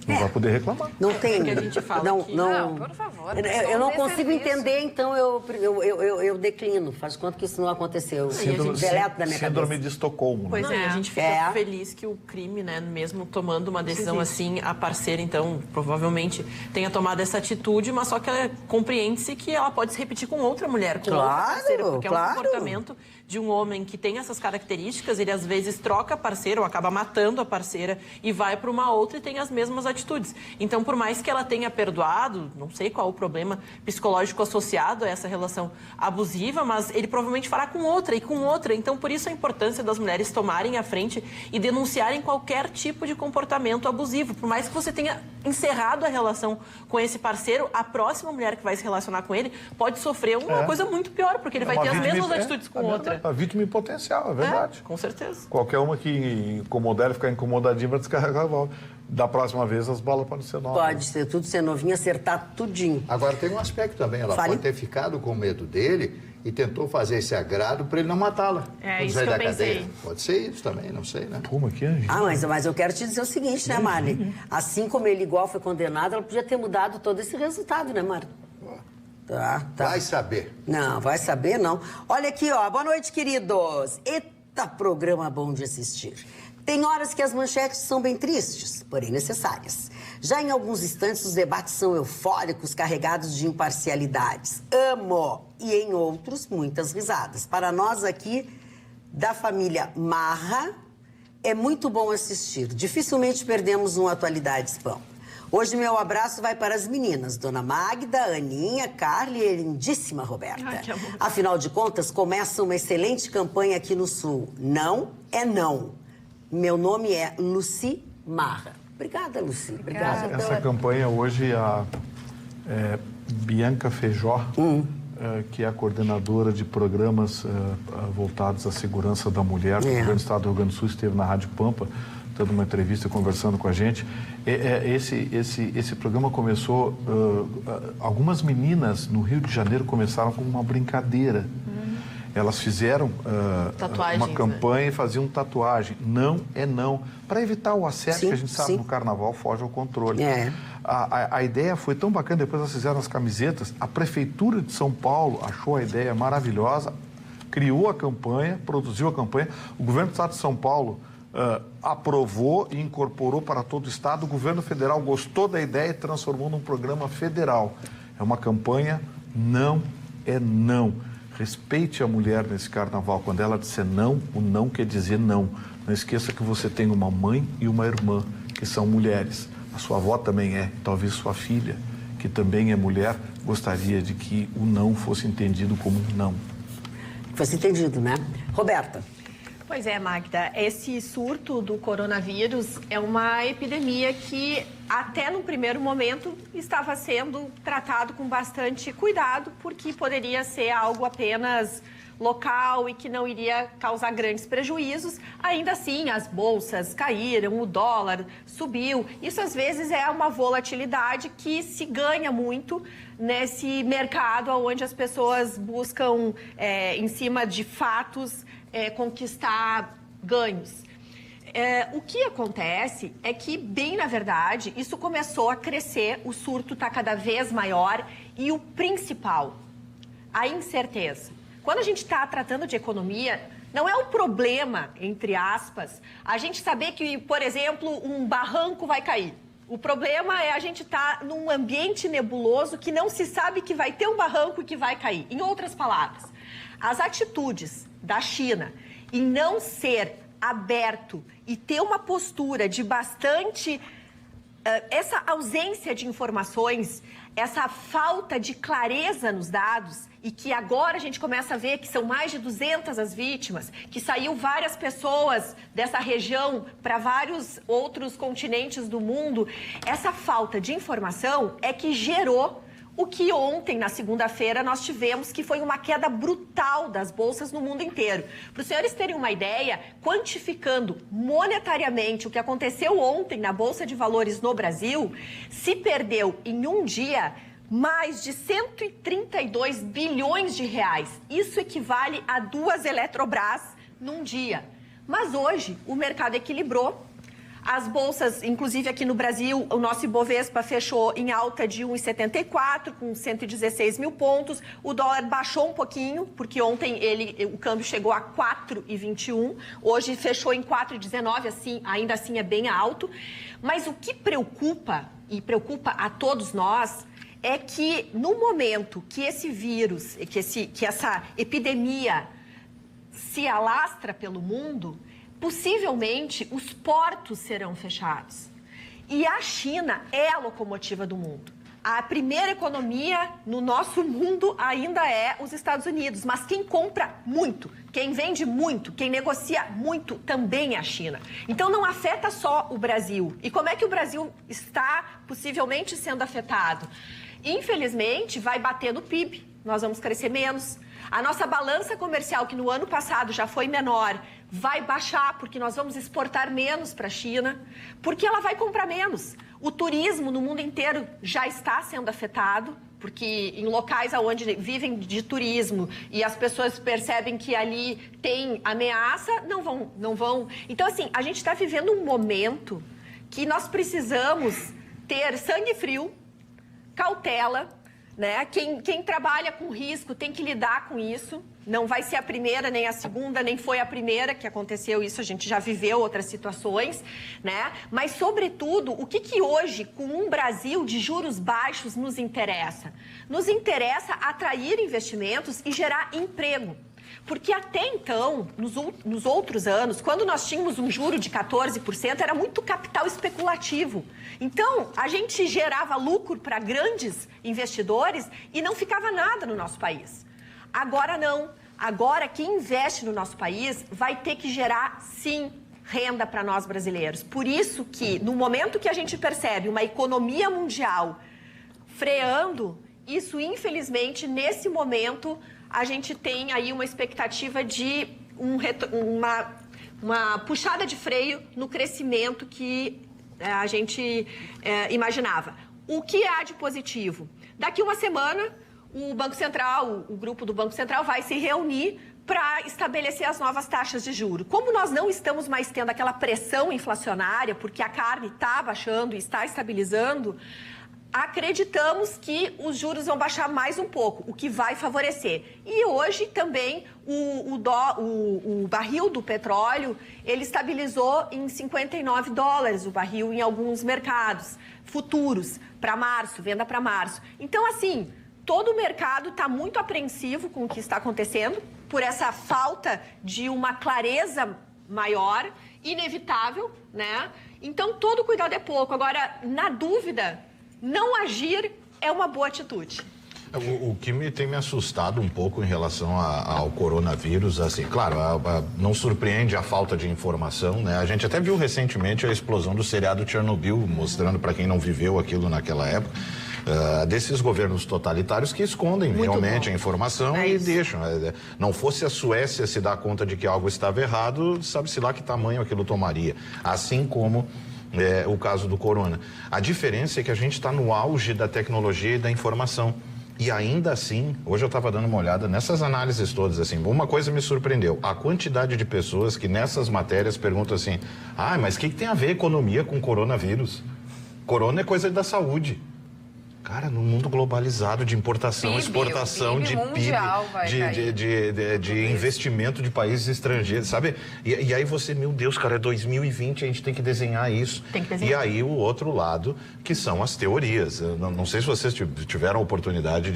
não vai poder reclamar. Não tem. Porque a gente fala não, por favor. Eu não consigo entender, então eu declino. Faz conta que isso não aconteceu. Deleto da minha Síndrome de Estocolmo. Pois a gente fica feliz que o crime, né, mesmo tomando uma decisão assim, a parceira, então, provavelmente tenha tomado essa atitude, mas só que compreende-se que ela pode se repetir com outra mulher, com outra parceira, porque é um comportamento de um homem que tem essas características, ele às vezes troca a parceira ou acaba matando a parceira e vai para uma outra e tem as mesmas atitudes. Então, por mais que ela tenha perdoado, não sei qual o problema psicológico associado a essa relação abusiva, mas ele provavelmente fará com outra e com outra. Então, por isso a importância das mulheres tomarem a frente e denunciarem qualquer tipo de comportamento abusivo. Por mais que você tenha encerrado a relação com esse parceiro, a próxima mulher que vai se relacionar com ele pode sofrer uma coisa muito pior, porque ele vai ter as mesmas atitudes com outra. A vítima em potencial, é verdade. Com certeza. Qualquer uma que incomodar, ele ficar incomodadinho, vai descarregar a bola. Da próxima vez, as balas podem ser novas. Pode ser tudo ser novinho, acertar tudinho. Agora, tem um aspecto também. Ela pode ter ficado com medo dele e tentou fazer esse agrado para ele não matá-la. Isso que eu pensei. Pode ser isso também, não sei, né? Pô, que anjo. Mas eu quero te dizer o seguinte, né, Mari? Assim como ele igual foi condenado, ela podia ter mudado todo esse resultado, né, Mari? Tá. Vai saber. Não, vai saber não. Olha aqui, ó. Boa noite, queridos. Eita, programa bom de assistir. Tem horas que as manchetes são bem tristes, porém necessárias. Já em alguns instantes, os debates são eufóricos, carregados de imparcialidades. Amo! E em outros, muitas risadas. Para nós aqui, da família Marra, é muito bom assistir. Dificilmente perdemos uma Atualidades Spam. Hoje, meu abraço vai para as meninas, Dona Magda, Aninha, Carla e a lindíssima Roberta. Ai, que amor. Afinal de contas, começa uma excelente campanha aqui no Sul. Não é não. Meu nome é Lucy Marra. Obrigada, Lucy. Obrigada. Essa campanha hoje, a Bianca Feijó, que é a coordenadora de programas voltados à segurança da mulher do Governo do Estado do Rio Grande do Sul, esteve na Rádio Pampa, dando uma entrevista, conversando com a gente. Esse programa começou... algumas meninas no Rio de Janeiro começaram com uma brincadeira. Elas fizeram uma campanha, né? E faziam tatuagem. Não é não. Para evitar o assédio, que a gente sabe no carnaval foge ao controle. A ideia foi tão bacana, depois elas fizeram as camisetas. A Prefeitura de São Paulo achou a ideia maravilhosa, criou a campanha, produziu a campanha. O Governo do Estado de São Paulo aprovou e incorporou para todo o Estado. O Governo Federal gostou da ideia e transformou num programa federal. É uma campanha não é não. Respeite a mulher nesse carnaval. Quando ela disser não, o não quer dizer não. Não esqueça que você tem uma mãe e uma irmã, que são mulheres. A sua avó também é. Talvez sua filha, que também é mulher, gostaria de que o não fosse entendido como um não. Fosse entendido, né? Roberta. Pois é, Magda, esse surto do coronavírus é uma epidemia que até no primeiro momento estava sendo tratado com bastante cuidado, porque poderia ser algo apenas local e que não iria causar grandes prejuízos. Ainda assim, as bolsas caíram, o dólar subiu. Isso às vezes é uma volatilidade que se ganha muito nesse mercado onde as pessoas buscam, em cima de fatos, conquistar ganhos. O que acontece é que, bem na verdade, isso começou a crescer, o surto está cada vez maior e o principal, a incerteza. Quando a gente está tratando de economia, não é um problema, entre aspas, a gente saber que, por exemplo, um barranco vai cair. O problema é a gente estar num ambiente nebuloso que não se sabe que vai ter um barranco e que vai cair. Em outras palavras, as atitudes da China em não ser aberto e ter uma postura de bastante... essa ausência de informações, essa falta de clareza nos dados, e que agora a gente começa a ver que são mais de 200 as vítimas, que saiu várias pessoas dessa região para vários outros continentes do mundo, essa falta de informação é que gerou o que ontem, na segunda-feira, nós tivemos, que foi uma queda brutal das bolsas no mundo inteiro. Para os senhores terem uma ideia, quantificando monetariamente o que aconteceu ontem na Bolsa de Valores no Brasil, se perdeu em um dia mais de 132 bilhões de reais. Isso equivale a 2 Eletrobras num dia. Mas hoje o mercado equilibrou. As bolsas, inclusive aqui no Brasil, o nosso Ibovespa fechou em alta de 1,74, com 116 mil pontos. O dólar baixou um pouquinho, porque ontem o câmbio chegou a 4,21. Hoje fechou em 4,19, assim, ainda assim é bem alto. Mas o que preocupa, e preocupa a todos nós, é que no momento que esse vírus, que essa epidemia se alastra pelo mundo, possivelmente os portos serão fechados. E a China é a locomotiva do mundo. A primeira economia no nosso mundo ainda é os Estados Unidos, mas quem compra muito, quem vende muito, quem negocia muito também é a China. Então não afeta só o Brasil. E como é que o Brasil está possivelmente sendo afetado? Infelizmente, vai bater no PIB, nós vamos crescer menos. A nossa balança comercial, que no ano passado já foi menor, vai baixar porque nós vamos exportar menos para a China, porque ela vai comprar menos. O turismo no mundo inteiro já está sendo afetado, porque em locais onde vivem de turismo e as pessoas percebem que ali tem ameaça, não vão. Então, assim, a gente está vivendo um momento que nós precisamos ter sangue frio, cautela, né? Quem trabalha com risco tem que lidar com isso. Não vai ser a primeira, nem a segunda, nem foi a primeira que aconteceu isso. A gente já viveu outras situações, né? Mas, sobretudo, o que hoje, com um Brasil de juros baixos, nos interessa? Nos interessa atrair investimentos e gerar emprego. Porque até então, nos outros anos, quando nós tínhamos um juro de 14%, era muito capital especulativo. Então, a gente gerava lucro para grandes investidores e não ficava nada no nosso país. Agora não. Agora, quem investe no nosso país vai ter que gerar, sim, renda para nós brasileiros. Por isso que, no momento que a gente percebe uma economia mundial freando isso, infelizmente, nesse momento, a gente tem aí uma expectativa de uma puxada de freio no crescimento que a gente imaginava. O que há de positivo? Daqui uma semana, o Banco Central, o grupo do Banco Central vai se reunir para estabelecer as novas taxas de juros. Como nós não estamos mais tendo aquela pressão inflacionária, porque a carne está baixando e está estabilizando, acreditamos que os juros vão baixar mais um pouco, o que vai favorecer. E hoje também o barril do petróleo, ele estabilizou em $59 o barril em alguns mercados futuros, para março, venda para março. Então, assim, todo o mercado está muito apreensivo com o que está acontecendo, por essa falta de uma clareza maior, inevitável, né? Então, todo cuidado é pouco. Agora, na dúvida, não agir é uma boa atitude. O que tem me assustado um pouco em relação ao coronavírus, assim, claro, não surpreende a falta de informação, né? A gente até viu recentemente a explosão do seriado Chernobyl, mostrando para quem não viveu aquilo naquela época, desses governos totalitários que escondem realmente a informação e deixam. Não fosse a Suécia se dar conta de que algo estava errado, sabe-se lá que tamanho aquilo tomaria. Assim como o caso do corona. A diferença é que a gente está no auge da tecnologia e da informação. E ainda assim, hoje eu estava dando uma olhada nessas análises todas, assim, uma coisa me surpreendeu, a quantidade de pessoas que nessas matérias perguntam assim, mas o que tem a ver economia com coronavírus? Corona é coisa da saúde. Cara, no mundo globalizado de importação, PIB, exportação, de PIB, de investimento de países estrangeiros, sabe? E aí você, meu Deus, cara, é 2020, a gente tem que desenhar isso. Tem que desenhar. E aí o outro lado, que são as teorias. Eu não sei se vocês tiveram a oportunidade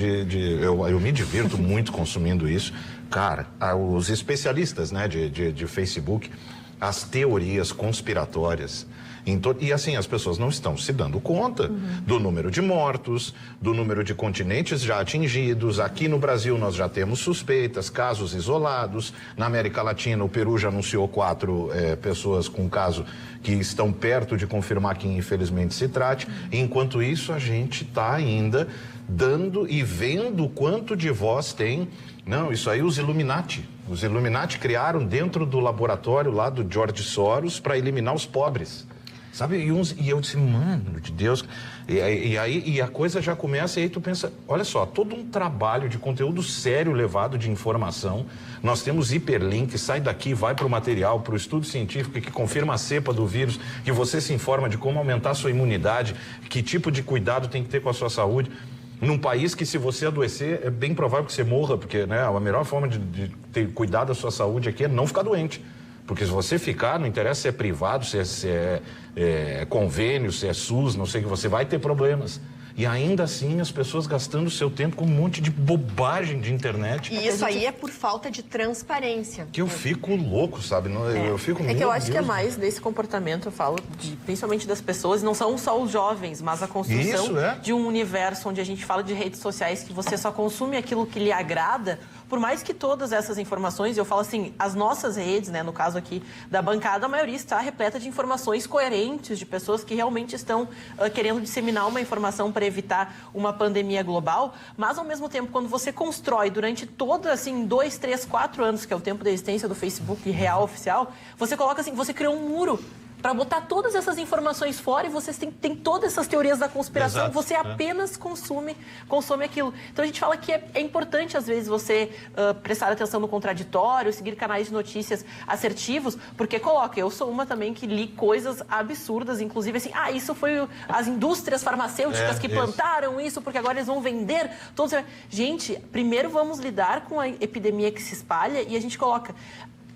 eu me divirto muito consumindo isso. Cara, os especialistas, né, de Facebook, as teorias conspiratórias. E assim, as pessoas não estão se dando conta do número de mortos, do número de continentes já atingidos. Aqui no Brasil nós já temos suspeitas, casos isolados. Na América Latina, o Peru já anunciou 4 pessoas com caso que estão perto de confirmar que infelizmente se trate. Enquanto isso, a gente está ainda dando e vendo quanto de voz tem. Não, isso aí os Illuminati. Os Illuminati criaram dentro do laboratório lá do George Soros para eliminar os pobres. Sabe? E eu disse, mano de Deus. E a coisa já começa, e aí tu pensa, olha só, todo um trabalho de conteúdo sério levado de informação. Nós temos hiperlink, sai daqui, vai para o material, para o estudo científico que confirma a cepa do vírus, que você se informa de como aumentar a sua imunidade, que tipo de cuidado tem que ter com a sua saúde. Num país que, se você adoecer, é bem provável que você morra, porque, né, a melhor forma de ter cuidado da sua saúde aqui é não ficar doente. Porque se você ficar, não interessa se é privado, se é convênio, se é SUS, não sei o que, você vai ter problemas. E ainda assim, as pessoas gastando seu tempo com um monte de bobagem de internet. E isso aí é por falta de transparência. Que eu fico louco, sabe? Eu fico que eu acho que é mais desse comportamento, eu falo, principalmente das pessoas, não são só os jovens, mas a construção de um universo onde a gente fala de redes sociais que você só consome aquilo que lhe agrada. Por mais que todas essas informações, eu falo assim, as nossas redes, né, no caso aqui da bancada, a maioria está repleta de informações coerentes, de pessoas que realmente estão querendo disseminar uma informação para evitar uma pandemia global, mas ao mesmo tempo, quando você constrói durante toda, assim, 2, 3, 4 anos, que é o tempo da existência do Facebook real, oficial, você coloca assim, você criou um muro para botar todas essas informações fora e vocês têm todas essas teorias da conspiração. Exato, você apenas consome aquilo. Então a gente fala que é importante, às vezes, você prestar atenção no contraditório, seguir canais de notícias assertivos, porque eu sou uma também que li coisas absurdas, inclusive assim, isso foi as indústrias farmacêuticas que plantaram isso, porque agora eles vão vender todos. Gente, primeiro vamos lidar com a epidemia que se espalha e a gente coloca.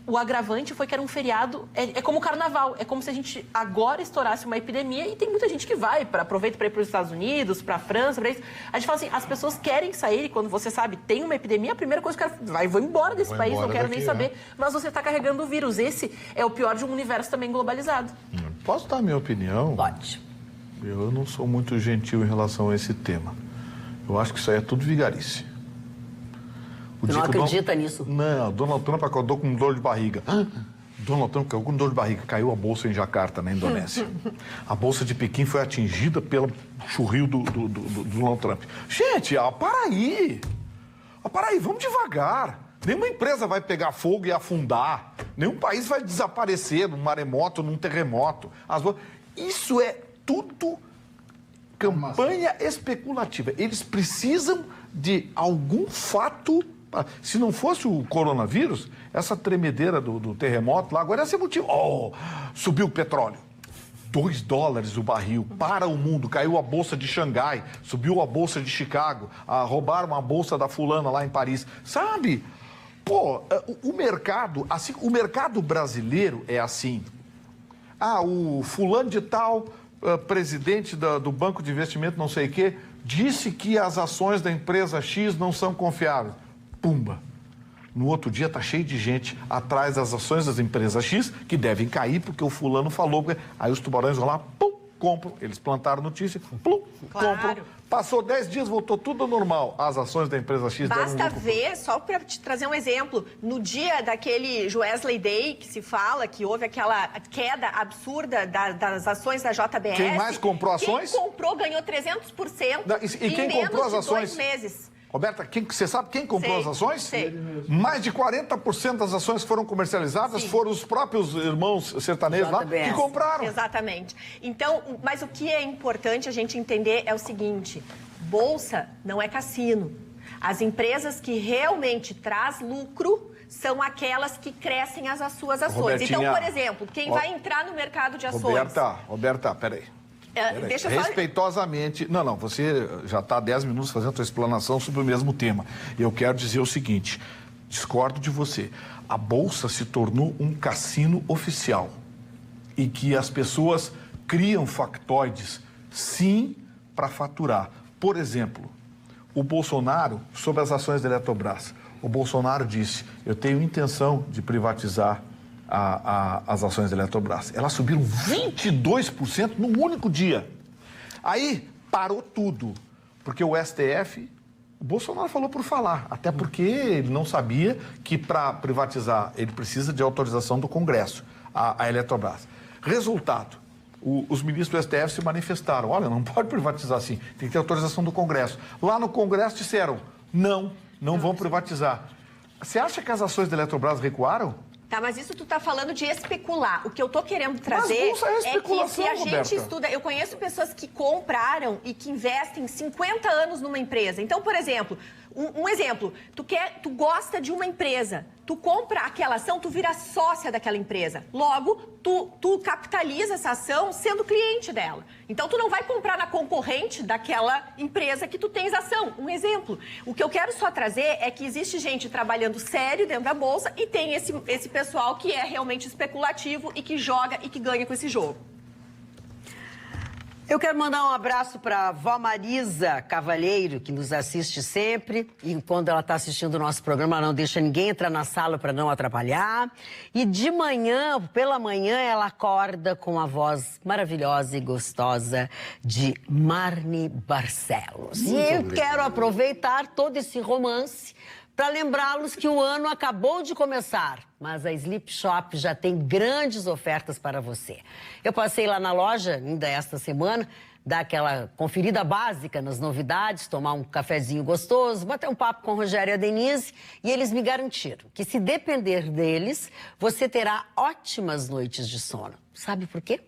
O agravante foi que era um feriado, é como o carnaval, é como se a gente agora estourasse uma epidemia e tem muita gente que aproveita para ir para os Estados Unidos, para a França, para isso. A gente fala assim, as pessoas querem sair e quando você sabe, tem uma epidemia, a primeira coisa que eu quero, vou embora desse país, não quero nem saber, mas você está carregando o vírus. Esse é o pior de um universo também globalizado. Posso dar a minha opinião? Pode. Eu não sou muito gentil em relação a esse tema. Eu acho que isso aí é tudo vigarice. Você não acredita nisso? Não, Donald Trump acordou com dor de barriga. Donald Trump caiu com dor de barriga, caiu a bolsa em Jacarta, na Indonésia. A bolsa de Pequim foi atingida pelo churril do Donald Trump. Gente, para aí! Para aí, vamos devagar. Nenhuma empresa vai pegar fogo e afundar. Nenhum país vai desaparecer num maremoto, num terremoto. Isso é tudo campanha especulativa. Eles precisam de algum fato. Se não fosse o coronavírus, essa tremedeira do terremoto lá, agora ia ser motivo. Subiu o petróleo. $2 o barril, para o mundo, caiu a bolsa de Xangai, subiu a bolsa de Chicago, roubaram a bolsa da fulana lá em Paris. Sabe? O mercado, assim, o mercado brasileiro é assim. O fulano de tal, presidente do banco de investimento não sei o quê, disse que as ações da empresa X não são confiáveis. Pumba! No outro dia está cheio de gente atrás das ações das empresas X que devem cair porque o fulano falou. Aí os tubarões vão lá, pum, compram. Eles plantaram notícia, pum, compram. Passou 10 dias, voltou tudo ao normal. As ações da empresa X deram Basta ver, só para te trazer um exemplo, no dia daquele Wesley Day, que se fala que houve aquela queda absurda das ações da JBS. Quem mais comprou ações? Quem comprou ganhou 300% e quem comprou as ações? Em 2 meses. Roberta, você sabe quem comprou as ações? Sei. Mais de 40% das ações que foram comercializadas foram os próprios irmãos sertanejos lá que compraram. Exatamente. Então, mas o que é importante a gente entender é o seguinte: bolsa não é cassino. As empresas que realmente trazem lucro são aquelas que crescem as suas ações. Então, por exemplo, quem vai entrar no mercado de ações... Roberta, peraí. Deixa eu Respeitosamente... Não, você já está há 10 minutos fazendo a sua explanação sobre o mesmo tema. Eu quero dizer o seguinte, discordo de você. A Bolsa se tornou um cassino oficial e que as pessoas criam factoides, sim, para faturar. Por exemplo, o Bolsonaro, sobre as ações da Eletrobras, o Bolsonaro disse, eu tenho intenção de privatizar as ações da Eletrobras. Elas subiram 22% num único dia. Aí parou tudo, porque o STF, o Bolsonaro falou por falar, até porque ele não sabia que para privatizar ele precisa de autorização do Congresso, a Eletrobras. Resultado, os ministros do STF se manifestaram, olha, não pode privatizar assim, tem que ter autorização do Congresso. Lá no Congresso disseram, não vão privatizar. Você acha que as ações da Eletrobras recuaram? Tá, mas isso tu tá falando de especular. O que eu tô querendo trazer é que se a gente estuda... Eu conheço pessoas que compraram e que investem 50 anos numa empresa. Então, por exemplo, um exemplo, tu gosta de uma empresa, tu compra aquela ação, tu vira sócia daquela empresa. Logo, tu capitaliza essa ação sendo cliente dela. Então, tu não vai comprar na concorrente daquela empresa que tu tens ação. Um exemplo. O que eu quero só trazer é que existe gente trabalhando sério dentro da Bolsa e tem esse pessoal que é realmente especulativo e que joga e que ganha com esse jogo. Eu quero mandar um abraço para a vó Marisa Cavalheiro, que nos assiste sempre. E quando ela está assistindo o nosso programa, ela não deixa ninguém entrar na sala para não atrapalhar. E de manhã, pela manhã, ela acorda com a voz maravilhosa e gostosa de Marni Barcelos. E eu quero aproveitar todo esse romance para lembrá-los que o ano acabou de começar, mas a Sleep Shop já tem grandes ofertas para você. Eu passei lá na loja ainda esta semana, dar aquela conferida básica nas novidades, tomar um cafezinho gostoso, bater um papo com o Rogério e a Denise, e eles me garantiram que se depender deles, você terá ótimas noites de sono. Sabe por quê?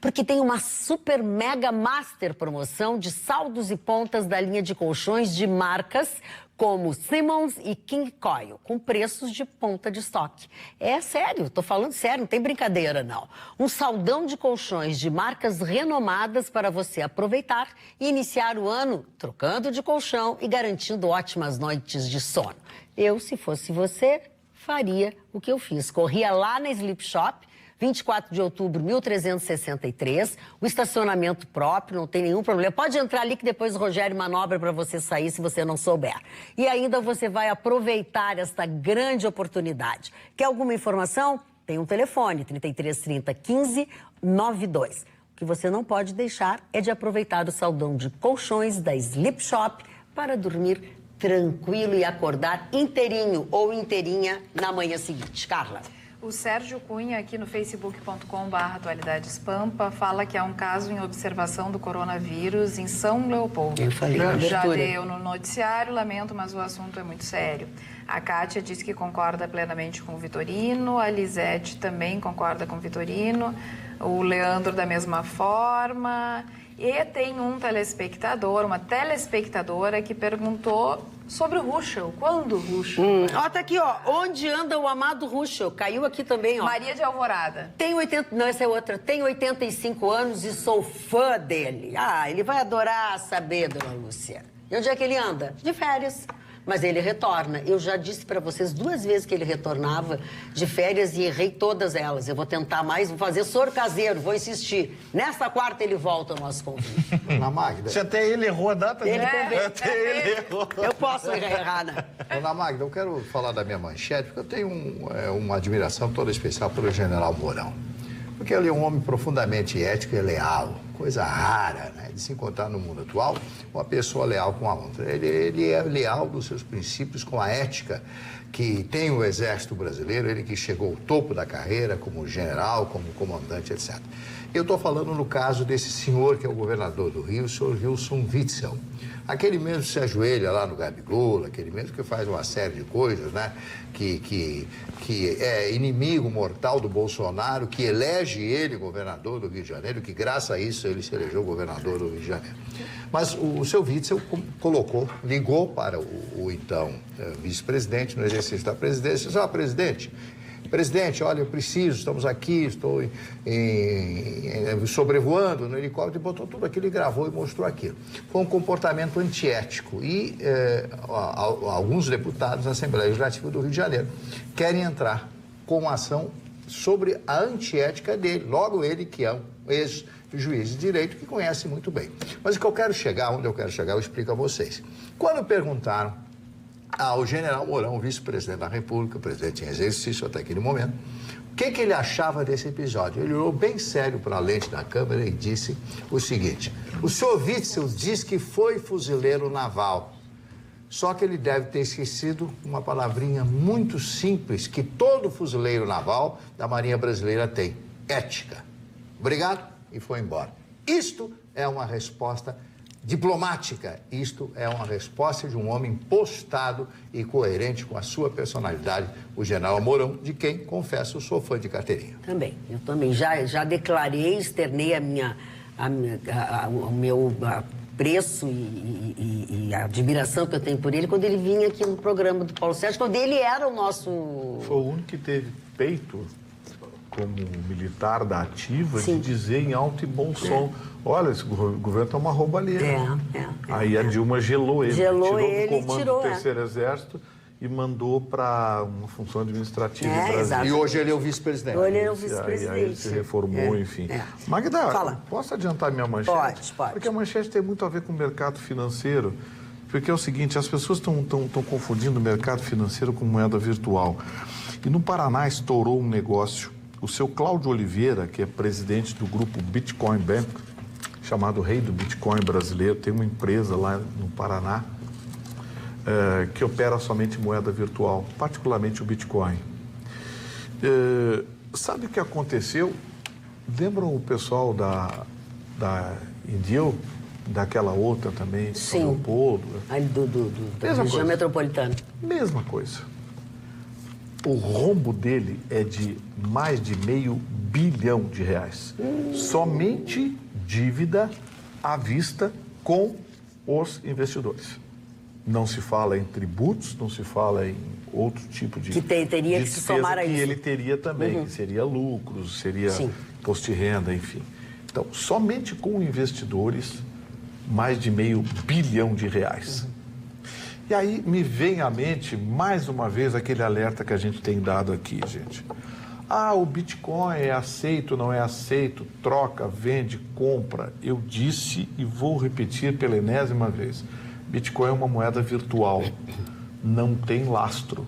Porque tem uma super mega master promoção de saldos e pontas da linha de colchões de marcas como Simmons e King Coil, com preços de ponta de estoque. É sério, tô falando sério, não tem brincadeira não. Um saldão de colchões de marcas renomadas para você aproveitar e iniciar o ano trocando de colchão e garantindo ótimas noites de sono. Eu, se fosse você, faria o que eu fiz. Corria lá na Sleep Shop, 24 de outubro, 1363, o estacionamento próprio, não tem nenhum problema. Pode entrar ali que depois o Rogério manobra para você sair se você não souber. E ainda você vai aproveitar esta grande oportunidade. Quer alguma informação? Tem um telefone, 3330 1592. O que você não pode deixar é de aproveitar o saldão de colchões da Sleep Shop para dormir tranquilo e acordar inteirinho ou inteirinha na manhã seguinte. Carla. O Sérgio Cunha, aqui no facebook.com/atualidadespampa, fala que há um caso em observação do coronavírus em São Leopoldo. Eu falei, já deu no noticiário, lamento, mas o assunto é muito sério. A Kátia diz que concorda plenamente com o Vitorino, a Lisete também concorda com o Vitorino, o Leandro da mesma forma. E tem um telespectador, uma telespectadora que perguntou sobre o Ruschel. Quando o Ruschel? Ó, tá aqui, ó. Onde anda o amado Ruschel? Caiu aqui também, ó. Maria de Alvorada. Não, essa é outra. Tenho 85 anos e sou fã dele. Ah, ele vai adorar saber, dona Lúcia. E onde é que ele anda? De férias. Mas ele retorna. Eu já disse para vocês 2 vezes que ele retornava de férias e errei todas elas. Eu vou tentar mais, vou fazer soro caseiro, vou insistir. Nesta quarta ele volta ao nosso convite. Dona Magda. Se até ele errou a data, Ele também. até ele errou. Eu posso errar, né? Dona Magda, eu quero falar da minha manchete, porque eu tenho uma admiração toda especial pelo general Mourão. Porque ele é um homem profundamente ético e leal, coisa rara, né, de se encontrar no mundo atual, uma pessoa leal com a outra. Ele é leal dos seus princípios com a ética que tem o Exército Brasileiro, ele que chegou ao topo da carreira como general, como comandante, etc. Eu estou falando no caso desse senhor que é o governador do Rio, o senhor Wilson Witzel. Aquele mesmo que se ajoelha lá no Gabigol, aquele mesmo que faz uma série de coisas, né? Que é inimigo mortal do Bolsonaro, que elege ele governador do Rio de Janeiro, que graças a isso ele se elegeu governador do Rio de Janeiro. Mas o seu Witzel ligou para o então vice-presidente no exercício da presidência e disse: Presidente, olha, eu preciso, estamos aqui, estou sobrevoando no helicóptero, e botou tudo aquilo e gravou e mostrou aquilo. Foi um comportamento antiético e alguns deputados da Assembleia Legislativa do Rio de Janeiro querem entrar com uma ação sobre a antiética dele, logo ele que é um ex-juiz de direito que conhece muito bem. Mas o que eu quero chegar, onde eu quero chegar, eu explico a vocês. Quando perguntaram ao general Mourão, vice-presidente da República, presidente em exercício até aquele momento, o que ele achava desse episódio? Ele olhou bem sério para a lente da câmera e disse o seguinte: o senhor Witzel diz que foi fuzileiro naval, só que ele deve ter esquecido uma palavrinha muito simples que todo fuzileiro naval da Marinha Brasileira tem: ética. Obrigado, e foi embora. Isto é uma resposta diplomática. Isto é uma resposta de um homem postado e coerente com a sua personalidade, o general Mourão, de quem, confesso, sou fã de carteirinha. Eu também. Já declarei, externei o meu apreço e a admiração que eu tenho por ele quando ele vinha aqui no programa do Paulo Sérgio, quando ele era o nosso... Foi o único que teve peito, como militar da ativa, de dizer em alto e bom som: olha, esse governo está uma roubalheira. Aí a Dilma gelou ele, tirou do comando do Terceiro Exército e mandou para uma função administrativa em Brasília. E hoje ele é o vice-presidente. Hoje ele é o vice-presidente. Aí ele se reformou, enfim. Magda, posso adiantar minha manchete? Pode. Porque a manchete tem muito a ver com o mercado financeiro. Porque é o seguinte, as pessoas estão confundindo o mercado financeiro com moeda virtual. E no Paraná estourou um negócio. O seu Cláudio Oliveira, que é presidente do grupo Bitcoin Bank, chamado Rei do Bitcoin brasileiro, tem uma empresa lá no Paraná que opera somente moeda virtual, particularmente o Bitcoin. Sabe o que aconteceu? Lembram o pessoal da Indio, daquela outra também, de São Leopoldo? Ali da região metropolitana. Mesma coisa. O rombo dele é de mais de R$500 bilhão. Somente dívida à vista com os investidores. Não se fala em tributos, não se fala em outro tipo de teria que se somar a isso. Que ele teria também, que seria lucros, seria imposto de renda, enfim. Então, somente com investidores, mais de R$500 bilhão. E aí me vem à mente, mais uma vez, aquele alerta que a gente tem dado aqui, gente. O Bitcoin é aceito, não é aceito, troca, vende, compra. Eu disse e vou repetir pela enésima vez. Bitcoin é uma moeda virtual, não tem lastro,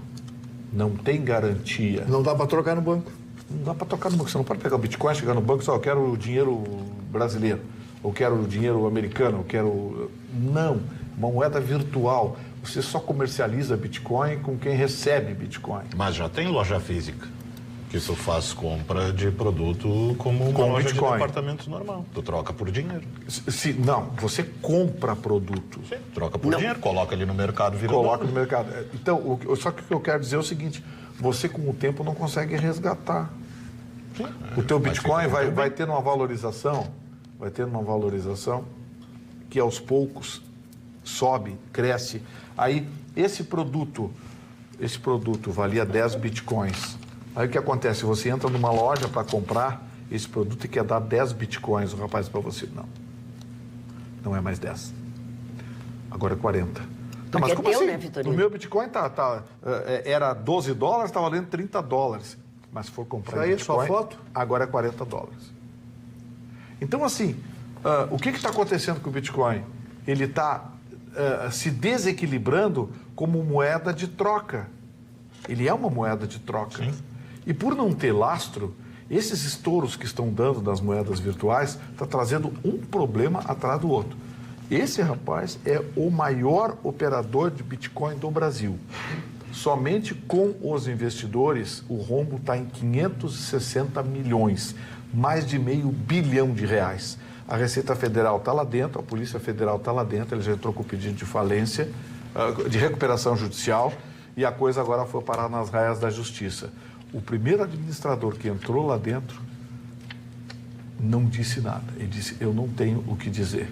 não tem garantia. Não dá para trocar no banco. Não dá para trocar no banco. Você não pode pegar o Bitcoin, chegar no banco e só, eu quero o dinheiro brasileiro, ou quero o dinheiro americano, ou quero... Não, uma moeda virtual. Você só comercializa Bitcoin com quem recebe Bitcoin. Mas já tem loja física. Que tu faz compra de produto como uma loja Bitcoin. de departamentos normal. Tu troca por dinheiro. Não, você compra produto. Sim, troca por dinheiro, coloca ali no mercado, vira Coloca dólar. no mercado. Então, só que o que eu quero dizer é o seguinte, você com o tempo não consegue resgatar. Sim, O teu mas Bitcoin fica muito vai bem. ter uma valorização, que aos poucos sobe, cresce. Aí, esse produto valia 10 Bitcoins. Aí o que acontece? Você entra numa loja para comprar esse produto e quer dar 10 Bitcoins. O rapaz para você, não é mais 10. Agora é 40. Então, Porque é teu, né, Vitorino? O meu Bitcoin era 12 dólares, está valendo 30 dólares. Mas se for comprar Isso aí, Bitcoin, sua foto? agora é 40 dólares. Então, assim, o que está acontecendo com o Bitcoin? Ele está se desequilibrando como moeda de troca. Ele é uma moeda de troca. Sim. E por não ter lastro, esses estouros que estão dando das moedas virtuais está trazendo um problema atrás do outro. Esse rapaz é o maior operador de Bitcoin do Brasil. Somente com os investidores, o rombo está em 560 milhões, mais de R$500 bilhão. A Receita Federal está lá dentro, a Polícia Federal está lá dentro, ele já entrou com pedido de falência, de recuperação judicial, e a coisa agora foi parar nas raias da Justiça. O primeiro administrador que entrou lá dentro não disse nada. Ele disse, eu não tenho o que dizer.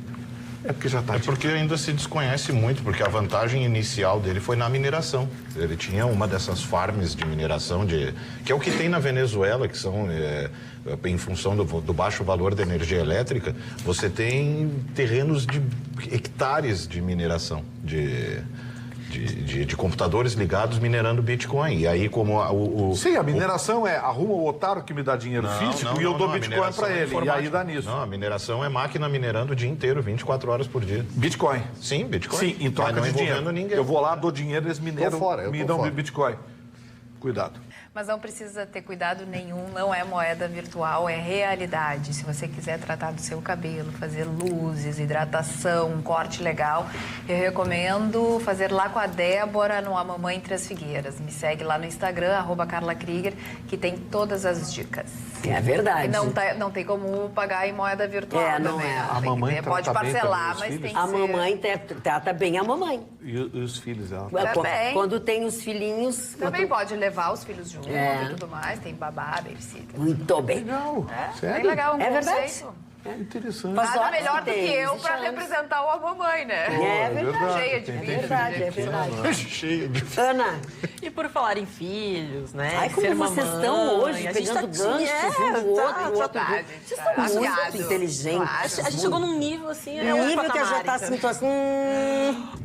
É porque já está É porque ainda se desconhece muito, porque a vantagem inicial dele foi na mineração. Ele tinha uma dessas farms de mineração, que é o que tem na Venezuela, que são, em função do baixo valor da energia elétrica, você tem terrenos de hectares de mineração, de computadores ligados minerando Bitcoin. E aí, como Sim, a mineração arruma o otário que me dá dinheiro físico e eu dou Bitcoin para ele. E aí dá nisso. Não, a mineração é máquina minerando o dia inteiro, 24 horas por dia. Bitcoin. Sim, Bitcoin. Sim, em troca Mas não de dinheiro. envolvendo ninguém. Eu vou lá, dou dinheiro, eles mineram, me dão fora. Bitcoin. Cuidado. Mas não precisa ter cuidado nenhum, não é moeda virtual, é realidade. Se você quiser tratar do seu cabelo, fazer luzes, hidratação, um corte legal, eu recomendo fazer lá com a Débora no A Mamãe Entre as Figueiras. Me segue lá no Instagram, @CarlaKrieger, que tem todas as dicas. É verdade. E não tem como pagar em moeda virtual não também. é. A mamãe pode trata bem parcelar, também os mas filhos? tem que A ser... mamãe trata bem a mamãe. E os filhos dela? Também. Quando tem os filhinhos... Também pode levar os filhos junto É. e tudo mais, tem babá, babysitter. Muito bem. Legal. É, bem legal, um É verdade. conceito. Interessante. Faz Nada horas melhor que do que tem, eu 20 para anos. representar o A Mamãe, né? É verdade. Cheia de Tem filhos. Verdade, é verdade. Cheio de... Ana, E por falar em filhos, né? ai, como ser vocês mamãe, estão hoje, a gente pegando tá- ganchos, um do outro, o outro. tá, Vocês gente, estão tá. muito Afiado. inteligentes. Claro. A gente chegou num nível assim, é Um outro nível que já patamar, está então. assim,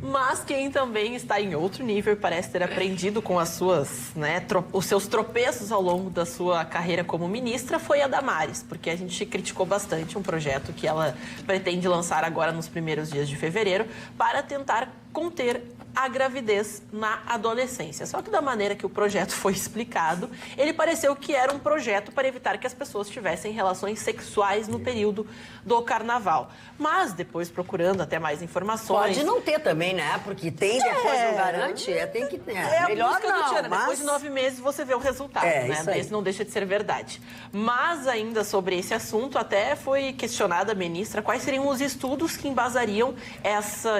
Mas quem também está em outro nível e parece ter aprendido com as suas, né, os seus tropeços ao longo da sua carreira como ministra foi a Damares, porque a gente criticou bastante um projeto que ela pretende lançar agora nos primeiros dias de fevereiro para tentar conter a gravidez na adolescência. Só que da maneira que o projeto foi explicado, ele pareceu que era um projeto para evitar que as pessoas tivessem relações sexuais no período do carnaval. Mas depois, procurando até mais informações... pode não ter também, né? Porque tem, depois não garante, tem que ter. É a Melhor busca do não, Tiana. mas... Depois de 9 meses você vê o resultado, É, né? isso aí. Esse não deixa de ser verdade. Mas ainda sobre esse assunto, até foi questionada a ministra quais seriam os estudos que embasariam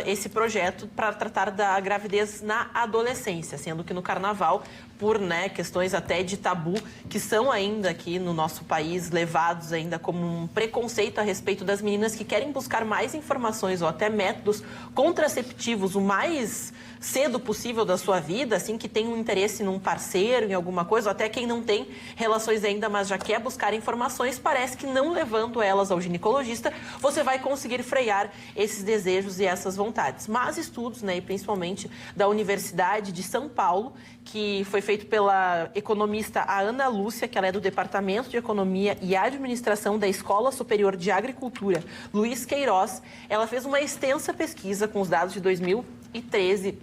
esse projeto para tratar da gravidez na adolescência, sendo que no carnaval, por questões até de tabu, que são ainda aqui no nosso país levados ainda como um preconceito a respeito das meninas que querem buscar mais informações ou até métodos contraceptivos o mais cedo possível da sua vida, assim, que tem um interesse num parceiro, em alguma coisa, ou até quem não tem relações ainda, mas já quer buscar informações, parece que não levando elas ao ginecologista, você vai conseguir frear esses desejos e essas vontades. Mas estudos, e principalmente da Universidade de São Paulo, que foi feito pela economista a Ana Lúcia, que ela é do Departamento de Economia e Administração da Escola Superior de Agricultura, Luiz Queiroz. Ela fez uma extensa pesquisa com os dados de 2013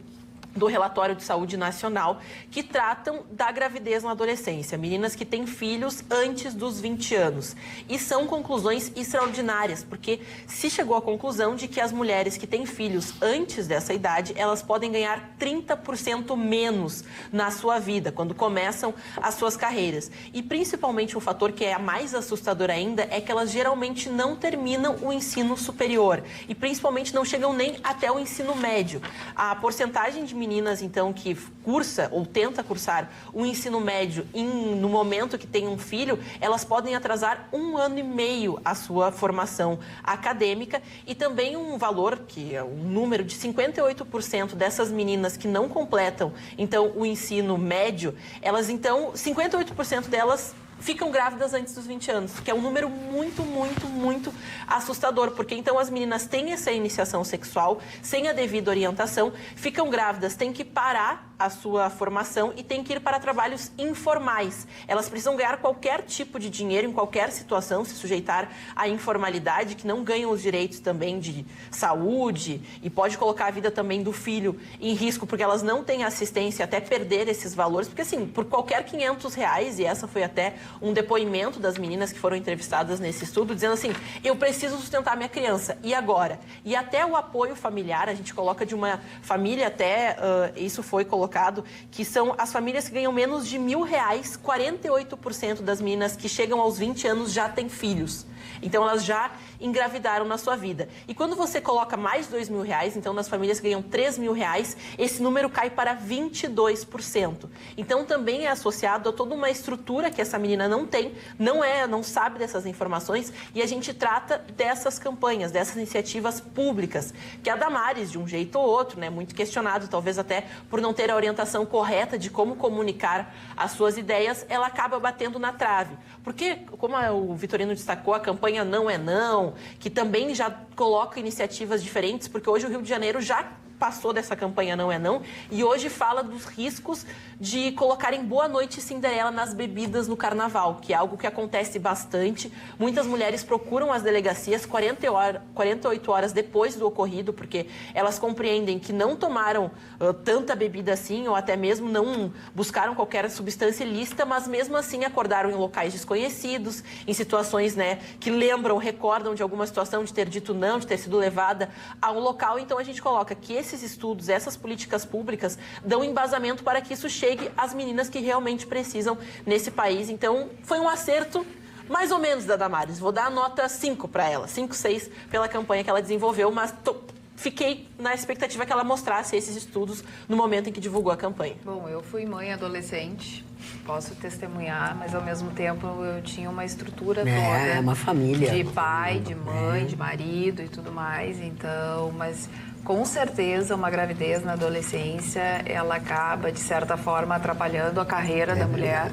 do Relatório de Saúde Nacional, que tratam da gravidez na adolescência, meninas que têm filhos antes dos 20 anos. E são conclusões extraordinárias, porque se chegou à conclusão de que as mulheres que têm filhos antes dessa idade, elas podem ganhar 30% menos na sua vida, quando começam as suas carreiras. E principalmente um fator que é mais assustador ainda, é que elas geralmente não terminam o ensino superior e principalmente não chegam nem até o ensino médio. A porcentagem de meninas, então, que cursa ou tenta cursar o ensino médio no momento que tem um filho, elas podem atrasar 1 ano e meio a sua formação acadêmica, e também um valor, que é um número de 58% dessas meninas que não completam, então, o ensino médio, elas, então, 58% delas ficam grávidas antes dos 20 anos, que é um número muito, muito, muito assustador, porque então as meninas têm essa iniciação sexual sem a devida orientação, ficam grávidas, têm que parar a sua formação e têm que ir para trabalhos informais. Elas precisam ganhar qualquer tipo de dinheiro em qualquer situação, se sujeitar à informalidade, que não ganham os direitos também de saúde e pode colocar a vida também do filho em risco, porque elas não têm assistência até perder esses valores, porque assim, por qualquer R$500, e essa foi até um depoimento das meninas que foram entrevistadas nesse estudo, dizendo assim, eu preciso sustentar minha criança, e agora? E até o apoio familiar, a gente coloca de uma família até, isso foi colocado, que são as famílias que ganham menos de R$1.000, 48% das meninas que chegam aos 20 anos já têm filhos. Então, elas já engravidaram na sua vida. E quando você coloca mais de R$2.000, então nas famílias que ganham R$3.000, esse número cai para 22%. Então, também é associado a toda uma estrutura que essa menina não tem, não sabe dessas informações, e a gente trata dessas campanhas, dessas iniciativas públicas, que a Damares, de um jeito ou outro, né, muito questionado, talvez até por não ter a orientação correta de como comunicar as suas ideias, ela acaba batendo na trave. Porque, como o Vitorino destacou, a campanha Não é Não, que também já coloca iniciativas diferentes, porque hoje o Rio de Janeiro já passou dessa campanha Não é Não, e hoje fala dos riscos de colocarem Boa Noite Cinderela nas bebidas no carnaval, que é algo que acontece bastante. Muitas mulheres procuram as delegacias 48 horas depois do ocorrido, porque elas compreendem que não tomaram tanta bebida assim, ou até mesmo não buscaram qualquer substância ilícita, mas mesmo assim acordaram em locais desconhecidos, em situações, né, que recordam de alguma situação de ter dito não, de ter sido levada a um local. Então a gente coloca que esses estudos, essas políticas públicas dão embasamento para que isso chegue às meninas que realmente precisam nesse país. Então, foi um acerto mais ou menos da Damares. Vou dar a nota 5 para ela, 5, 6 pela campanha que ela desenvolveu, mas fiquei na expectativa que ela mostrasse esses estudos no momento em que divulgou a campanha. Bom, eu fui mãe adolescente, posso testemunhar, mas ao mesmo tempo eu tinha uma estrutura toda. Uma família. De pai, de mãe, de marido e tudo mais, então, mas com certeza uma gravidez na adolescência, ela acaba, de certa forma, atrapalhando a carreira da mulher,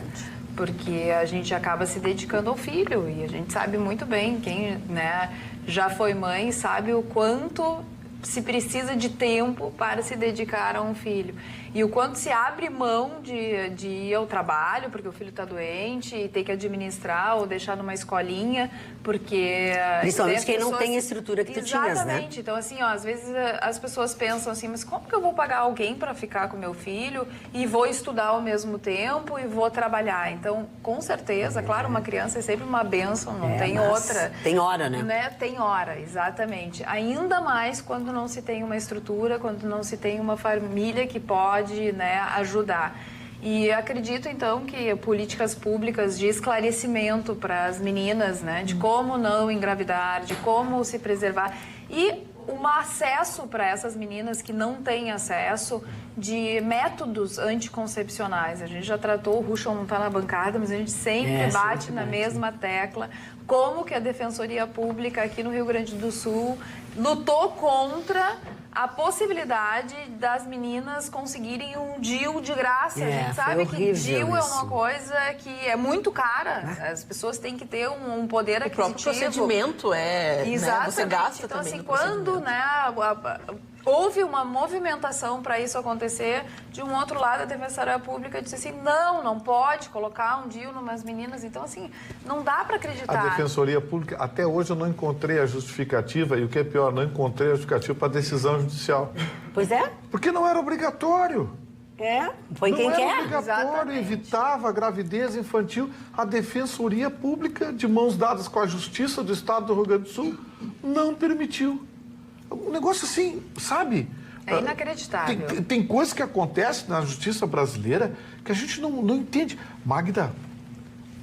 porque a gente acaba se dedicando ao filho, e a gente sabe muito bem, quem, né, já foi mãe sabe o quanto se precisa de tempo para se dedicar a um filho. E o quanto se abre mão de ir ao trabalho, porque o filho está doente, e ter que administrar ou deixar numa escolinha, porque... Principalmente quem não tem a estrutura que tu tinhas, né? Exatamente. Então, assim, ó, às vezes as pessoas pensam assim, mas como que eu vou pagar alguém para ficar com meu filho e vou estudar ao mesmo tempo e vou trabalhar? Então, com certeza, claro, uma criança é sempre uma bênção, não tem outra. Tem hora, né? Tem hora, exatamente. Ainda mais quando não se tem uma estrutura, quando não se tem uma família que pode, né, ajudar. E acredito, então, que políticas públicas de esclarecimento para as meninas, né, de como não engravidar, de como se preservar, e um acesso para essas meninas que não têm acesso de métodos anticoncepcionais. A gente já tratou, o Ruschel não está na bancada, mas a gente sempre bate na mesma tecla, como que a Defensoria Pública aqui no Rio Grande do Sul lutou contra a possibilidade das meninas conseguirem um DIU de graça. A gente sabe que DIU é uma coisa que é muito cara. As pessoas têm que ter um poder aquisitivo. O próprio procedimento exatamente. Né, você gasta então, também. Assim, quando, né, houve uma movimentação para isso acontecer. De um outro lado, a Defensoria Pública disse assim, não pode colocar um DIU numas meninas. Então, assim, não dá para acreditar. A Defensoria Pública, até hoje eu não encontrei a justificativa, e o que é pior, não encontrei a justificativa para a decisão judicial. Pois é. Porque não era obrigatório. Foi quem não quer. Era obrigatório, Exatamente. evitava a gravidez infantil. A Defensoria Pública, de mãos dadas com a Justiça do Estado do Rio Grande do Sul, não permitiu. Um negócio assim, sabe? É inacreditável. Tem coisas que acontecem na justiça brasileira que a gente não entende. Magda,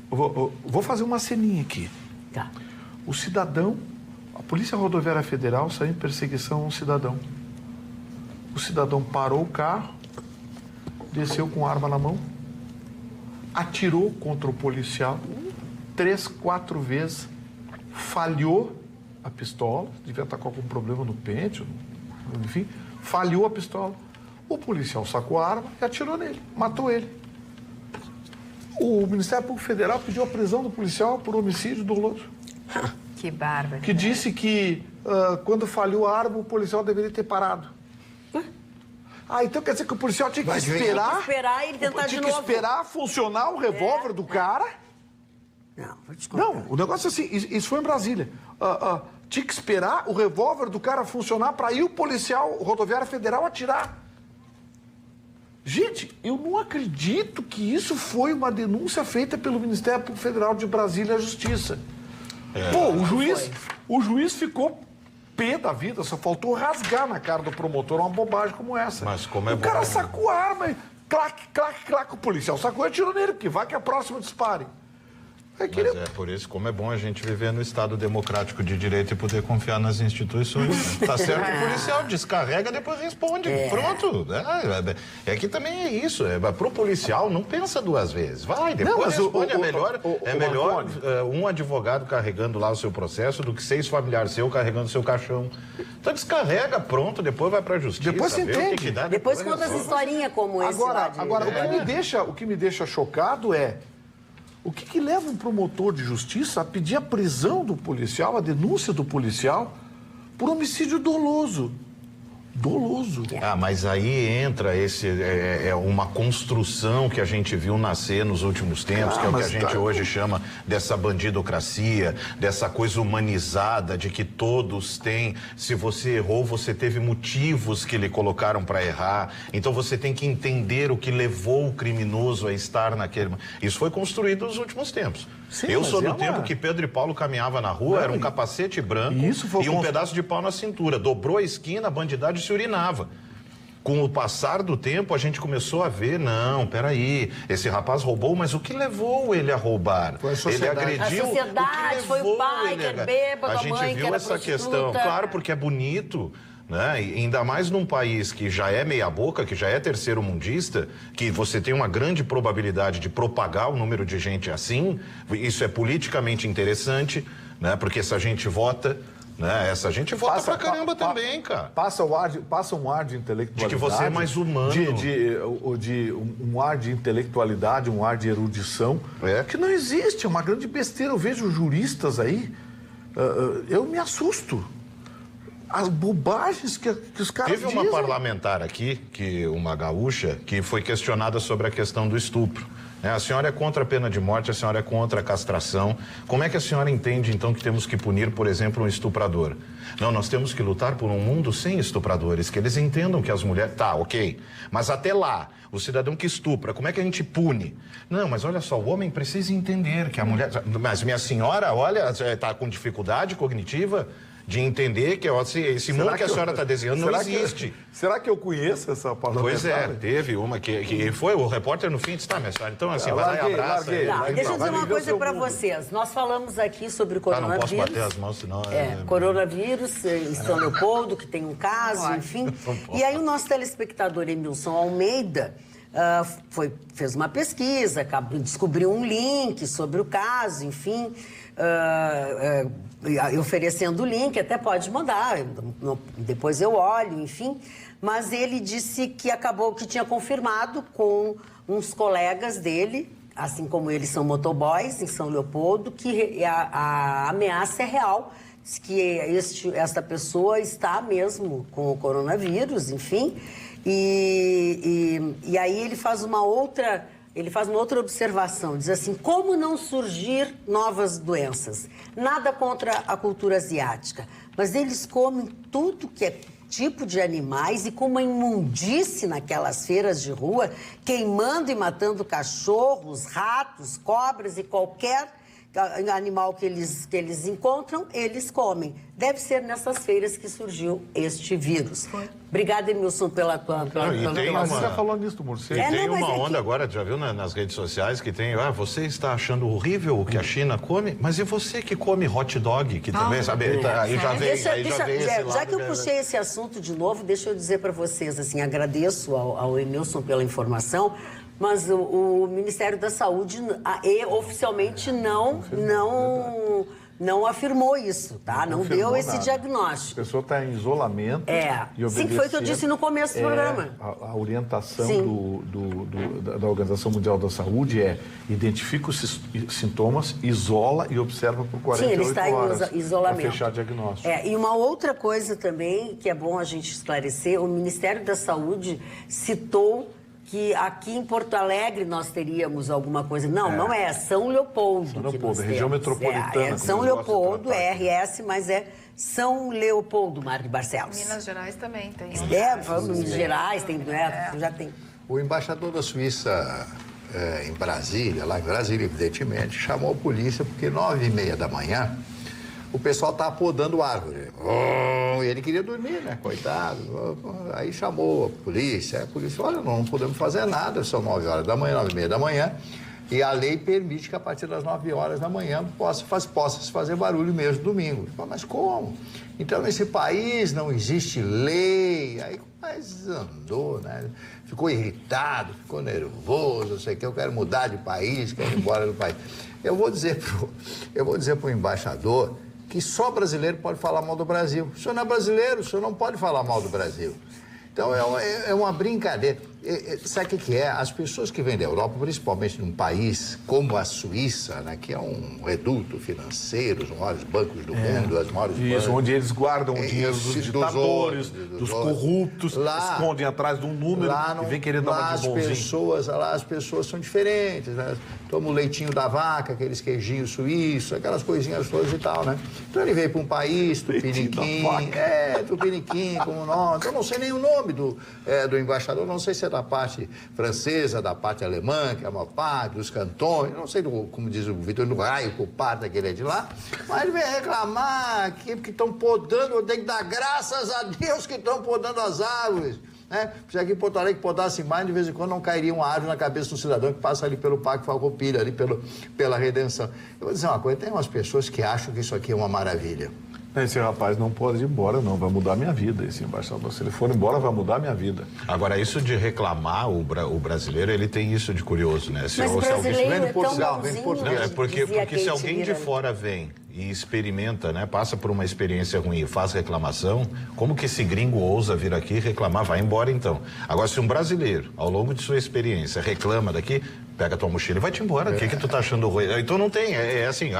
vou fazer uma ceninha aqui. Tá. O cidadão, a Polícia Rodoviária Federal saiu em perseguição a um cidadão. O cidadão parou o carro, desceu com arma na mão, atirou contra o policial 3, 4 vezes, falhou a pistola, devia estar com algum problema no pente, enfim, falhou a pistola. O policial sacou a arma e atirou nele, matou ele. O Ministério Público Federal pediu a prisão do policial por homicídio doloso. Que bárbaro. Que disse que quando falhou a arma, o policial deveria ter parado. Então quer dizer que o policial tinha que esperar... Tinha que esperar ele tentar de novo. Tinha que esperar funcionar o revólver do cara... Não, vou te contar. Não, o negócio é assim, isso foi em Brasília. Tinha que esperar o revólver do cara funcionar para ir o policial rodoviário federal atirar. Gente, eu não acredito que isso foi uma denúncia feita pelo Ministério Público Federal de Brasília à Justiça. Pô, o juiz ficou pé da vida, só faltou rasgar na cara do promotor uma bobagem como essa. Mas como é o bom, cara né? sacou a arma e clac, clac, clac, o policial sacou e atirou nele, porque vai que a próxima dispare. Mas é por isso como é bom a gente viver no Estado democrático de direito e poder confiar nas instituições. Tá certo que o policial descarrega, depois responde. Pronto. É que também é isso. Pro policial, não pensa duas vezes. Vai, depois responde. É melhor um advogado carregando lá o seu processo do que 6 familiares seu carregando o seu caixão. Então descarrega, pronto, depois vai pra justiça. Depois se entende. Que dá, Depois conta as historinhas como esse. Agora, o que me deixa chocado é o que leva um promotor de justiça a pedir a prisão do policial, a denúncia do policial, por homicídio doloso. Doloso. Mas aí entra uma construção que a gente viu nascer nos últimos tempos, que é o que a gente hoje chama dessa bandidocracia, dessa coisa humanizada de que todos têm, se você errou, você teve motivos que lhe colocaram para errar, então você tem que entender o que levou o criminoso a estar naquele... Isso foi construído nos últimos tempos. Sim, eu sou do tempo que Pedro e Paulo caminhava na rua, era um capacete branco e um pedaço de pau na cintura. Dobrou a esquina, a bandidagem se urinava. Com o passar do tempo, a gente começou a ver, não, peraí, esse rapaz roubou, mas o que levou ele a roubar? Ele agrediu. A sociedade, foi o pai que era bêbado, a mãe que era prostituta. A gente viu essa questão, claro, porque é bonito, né? E ainda mais num país que já é meia boca, que já é terceiro mundista, que você tem uma grande probabilidade de propagar o número de gente assim, isso é politicamente interessante, né? Porque essa gente vota... Essa gente vota pra caramba também, cara. Passa um ar de intelectualidade. De que você é mais humano. De um ar de intelectualidade, um ar de erudição, que não existe, é uma grande besteira. Eu vejo juristas aí, eu me assusto. As bobagens que os caras dizem. Teve uma parlamentar aqui, uma gaúcha, que foi questionada sobre a questão do estupro. A senhora é contra a pena de morte, a senhora é contra a castração. Como é que a senhora entende, então, que temos que punir, por exemplo, um estuprador? Não, nós temos que lutar por um mundo sem estupradores, que eles entendam que as mulheres... Tá, ok, mas até lá, o cidadão que estupra, como é que a gente pune? Não, mas olha só, o homem precisa entender que a mulher... Mas minha senhora, olha, está com dificuldade cognitiva... de entender que esse mundo que a senhora está desenhando não existe. Será que eu conheço essa parlamentar? Pois é, teve uma que foi o repórter no fim disse, tá, minha senhora, então assim, vai lá e abraça. Deixa eu dizer uma coisa para vocês. Nós falamos aqui sobre o coronavírus. Não posso bater as mãos, senão... Coronavírus em São Leopoldo, que tem um caso, enfim. E aí o nosso telespectador Emilson Almeida fez uma pesquisa, descobriu um link sobre o caso, enfim... oferecendo o link, até pode mandar, depois eu olho, enfim. Mas ele disse que que tinha confirmado com uns colegas dele, assim como eles são motoboys em São Leopoldo, que a ameaça é real, que esta pessoa está mesmo com o coronavírus, enfim, e aí ele faz uma outra observação, diz assim, como não surgir novas doenças? Nada contra a cultura asiática, mas eles comem tudo que é tipo de animais e com uma imundície naquelas feiras de rua, queimando e matando cachorros, ratos, cobras e qualquer animal que eles encontram, eles comem. Deve ser nessas feiras que surgiu este vírus. Obrigada, Emilson, pela tua... Você já falou nisso do morcego. Tem uma onda agora, já viu nas redes sociais, que tem, você está achando horrível o que a China come, mas e você que come hot dog, que também, sabe, aí já vem esse lado. Já que eu puxei esse assunto de novo, deixa eu dizer para vocês, assim, agradeço ao Emilson pela informação, mas o Ministério da Saúde oficialmente não afirmou isso, tá? Não deu esse diagnóstico. A pessoa está em isolamento. Sim, foi o que eu disse no começo do programa. A orientação da Organização Mundial da Saúde identifica os sintomas, isola e observa por 48 horas. Sim, ele está em isolamento. Para fechar diagnóstico. E uma outra coisa também, que é bom a gente esclarecer, o Ministério da Saúde citou que aqui em Porto Alegre nós teríamos alguma coisa. Não é São Leopoldo. São Leopoldo, região metropolitana. São Leopoldo, RS, mas é São Leopoldo, Mário Barcelos. Minas Gerais também tem. Minas Gerais tem, já tem. O embaixador da Suíça em Brasília, lá em Brasília, evidentemente, chamou a polícia porque 9h30 da manhã o pessoal estava podando árvore. E ele queria dormir, né? Coitado. Aí chamou a polícia, olha, não podemos fazer nada, são 9 horas da manhã, 9h30 da manhã, e a lei permite que a partir das 9 horas da manhã possa se fazer barulho mesmo domingo. Mas como? Então, nesse país não existe lei. Aí, mas andou, né? Ficou irritado, ficou nervoso, não sei o que, eu quero mudar de país, quero ir embora do país. Eu vou dizer pro embaixador que só brasileiro pode falar mal do Brasil. O senhor não é brasileiro, o senhor não pode falar mal do Brasil. Então, é uma brincadeira. Sabe o que é? As pessoas que vêm da Europa, principalmente num país como a Suíça, né, que é um reduto financeiro, os maiores bancos do mundo, as maiores bancos. Onde eles guardam o dinheiro dos ditadores, dos corruptos, escondem atrás de um número e vem querendo dar uma de bonzinho. As pessoas são diferentes, né? Toma o leitinho da vaca, aqueles queijinhos suíços, aquelas coisinhas todas e tal, né? Então ele veio para um país, Tupiniquim, Tupiniquim, como nós. Eu não sei nem o nome do embaixador, não sei se é da parte francesa, da parte alemã, que é uma parte, dos cantões, não sei, como diz o Vitor, do raio, que o parte que ele é de lá, mas ele vem reclamar aqui, porque estão podando, eu tenho que dar graças a Deus que estão podando as árvores. Né? Se aqui em Porto Alegre podasse mais, de vez em quando não cairia uma árvore na cabeça do cidadão que passa ali pelo Parque Farroupilha, ali pela Redenção. Eu vou dizer uma coisa, tem umas pessoas que acham que isso aqui é uma maravilha. Esse rapaz não pode ir embora, não. Vai mudar a minha vida, esse embaixador. Se ele for embora, vai mudar a minha vida. Agora, isso de reclamar, o brasileiro, ele tem isso de curioso, né? Mas o brasileiro vem de Portugal, vem de Portugal. Não, porque se alguém de fora vem e experimenta, né? Passa por uma experiência ruim e faz reclamação, como que esse gringo ousa vir aqui reclamar? Vai embora, então. Agora, se um brasileiro, ao longo de sua experiência, reclama daqui, pega a tua mochila e vai-te embora. O que tu tá achando ruim? Então não tem, assim,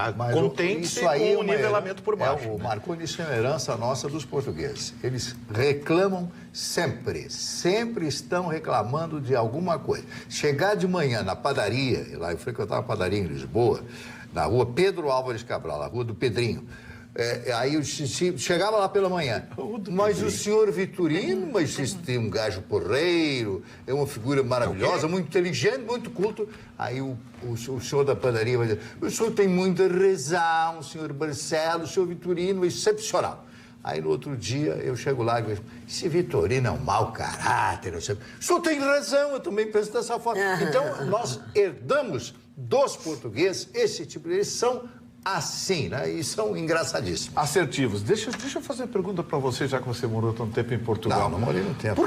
tem que ser com o nivelamento por baixo. Marconi, isso é uma herança nossa dos portugueses. Eles reclamam sempre estão reclamando de alguma coisa. Chegar de manhã na padaria, lá eu frequentava a padaria em Lisboa, na rua Pedro Álvares Cabral, na rua do Pedrinho. Aí eu chegava lá pela manhã. Mas o senhor Vitorino, mas tem um gajo porreiro, é uma figura maravilhosa, muito inteligente, muito culto. Aí o senhor da padaria vai dizer, o senhor tem muita razão, senhor Barcelos, o senhor Vitorino é excepcional. Aí no outro dia eu chego lá e digo, esse Vitorino é um mau caráter, não sei. O senhor tem razão, eu também penso dessa forma. Então nós herdamos dos portugueses esse tipo de... Eles são assim, né? E são engraçadíssimos. Assertivos. Deixa eu fazer uma pergunta para você, já que você morou tanto tempo em Portugal. Não morei muito tempo.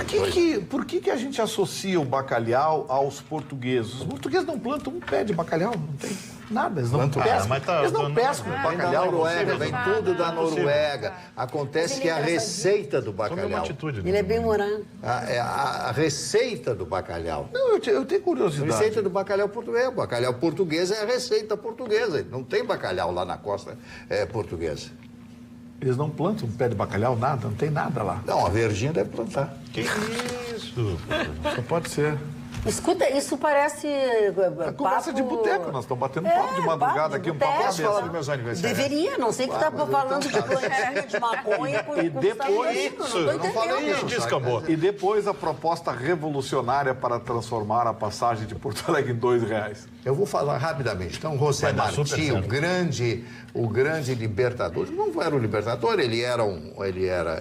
Por que a gente associa o bacalhau aos portugueses? Os portugueses não plantam um pé de bacalhau, não tem nada. Eles não pescam. Eles não pescam bacalhau. Da Noruega, vem tudo da Noruega. Acontece que a receita do bacalhau... Ele é bem morando. A receita do bacalhau... Não, eu tenho curiosidade. A receita do bacalhau português. O bacalhau português é a receita portuguesa. Não tem bacalhau lá na costa portuguesa. Eles não plantam um pé de bacalhau, nada, não tem nada lá. Não, a Verdinha deve plantar. Que isso? Só pode ser. Escuta, isso parece É conversa de boteco, nós estamos batendo papo de madrugada aqui, um papo boteco. Posso falar dos meus aniversários? Deveria, não sei que tá falando de plantinha de maconha com E depois isso, não não tô falei entendendo. isso, descambou. E depois a proposta revolucionária para transformar a passagem de Porto Alegre em R$2. Eu vou falar rapidamente. Então, José Vai dar super Martí, certo. o grande libertador, não era um libertador, ele era,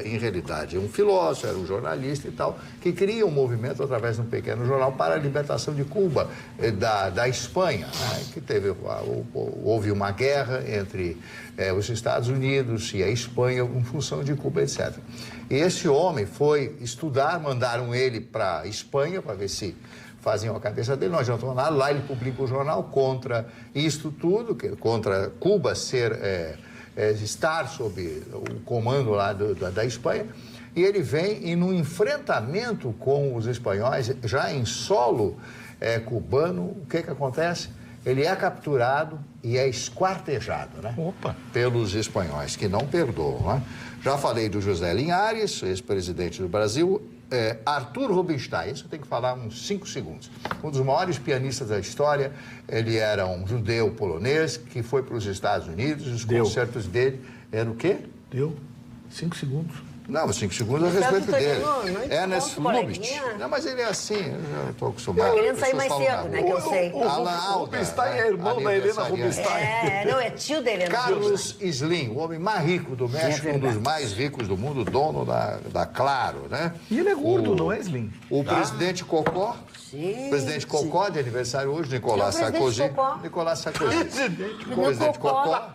em realidade, um filósofo, era um jornalista e tal, que cria um movimento através de um pequeno jornal para a libertação de Cuba, da Espanha, né? Que houve uma guerra entre os Estados Unidos e a Espanha em função de Cuba, etc. E esse homem foi estudar, mandaram ele para a Espanha para ver se faziam a cabeça dele, não adiantou nada. Lá ele publica um jornal contra isto tudo, contra Cuba estar sob o comando lá da Espanha. E ele vem e num enfrentamento com os espanhóis, já em solo cubano, o que acontece? Ele é capturado e é esquartejado, né? Pelos espanhóis, que não perdoam, né? Já falei do José Linhares, ex-presidente do Brasil. Arthur Rubinstein, isso eu tenho que falar uns 5 segundos. Um dos maiores pianistas da história, ele era um judeu polonês que foi para os Estados Unidos, os concertos dele eram o quê? Deu 5 segundos. Não, 5 segundos a respeito dele. Ernest Lubitsch. Não, mas ele é assim, eu já estou acostumado. Tá querendo sair mais cedo, né, que eu sei. O Rubinstein é irmão da Helena Rubinstein. Não, é tio da Helena. Carlos Slim, o homem mais rico do México, um dos mais ricos do mundo, dono da Claro, né? E ele é gordo, não é, Slim? O presidente Cocó. Gente. Presidente Cocó de aniversário hoje, Nicolás Sarkozy. Nicolás Sarkozy. Presidente Cocó.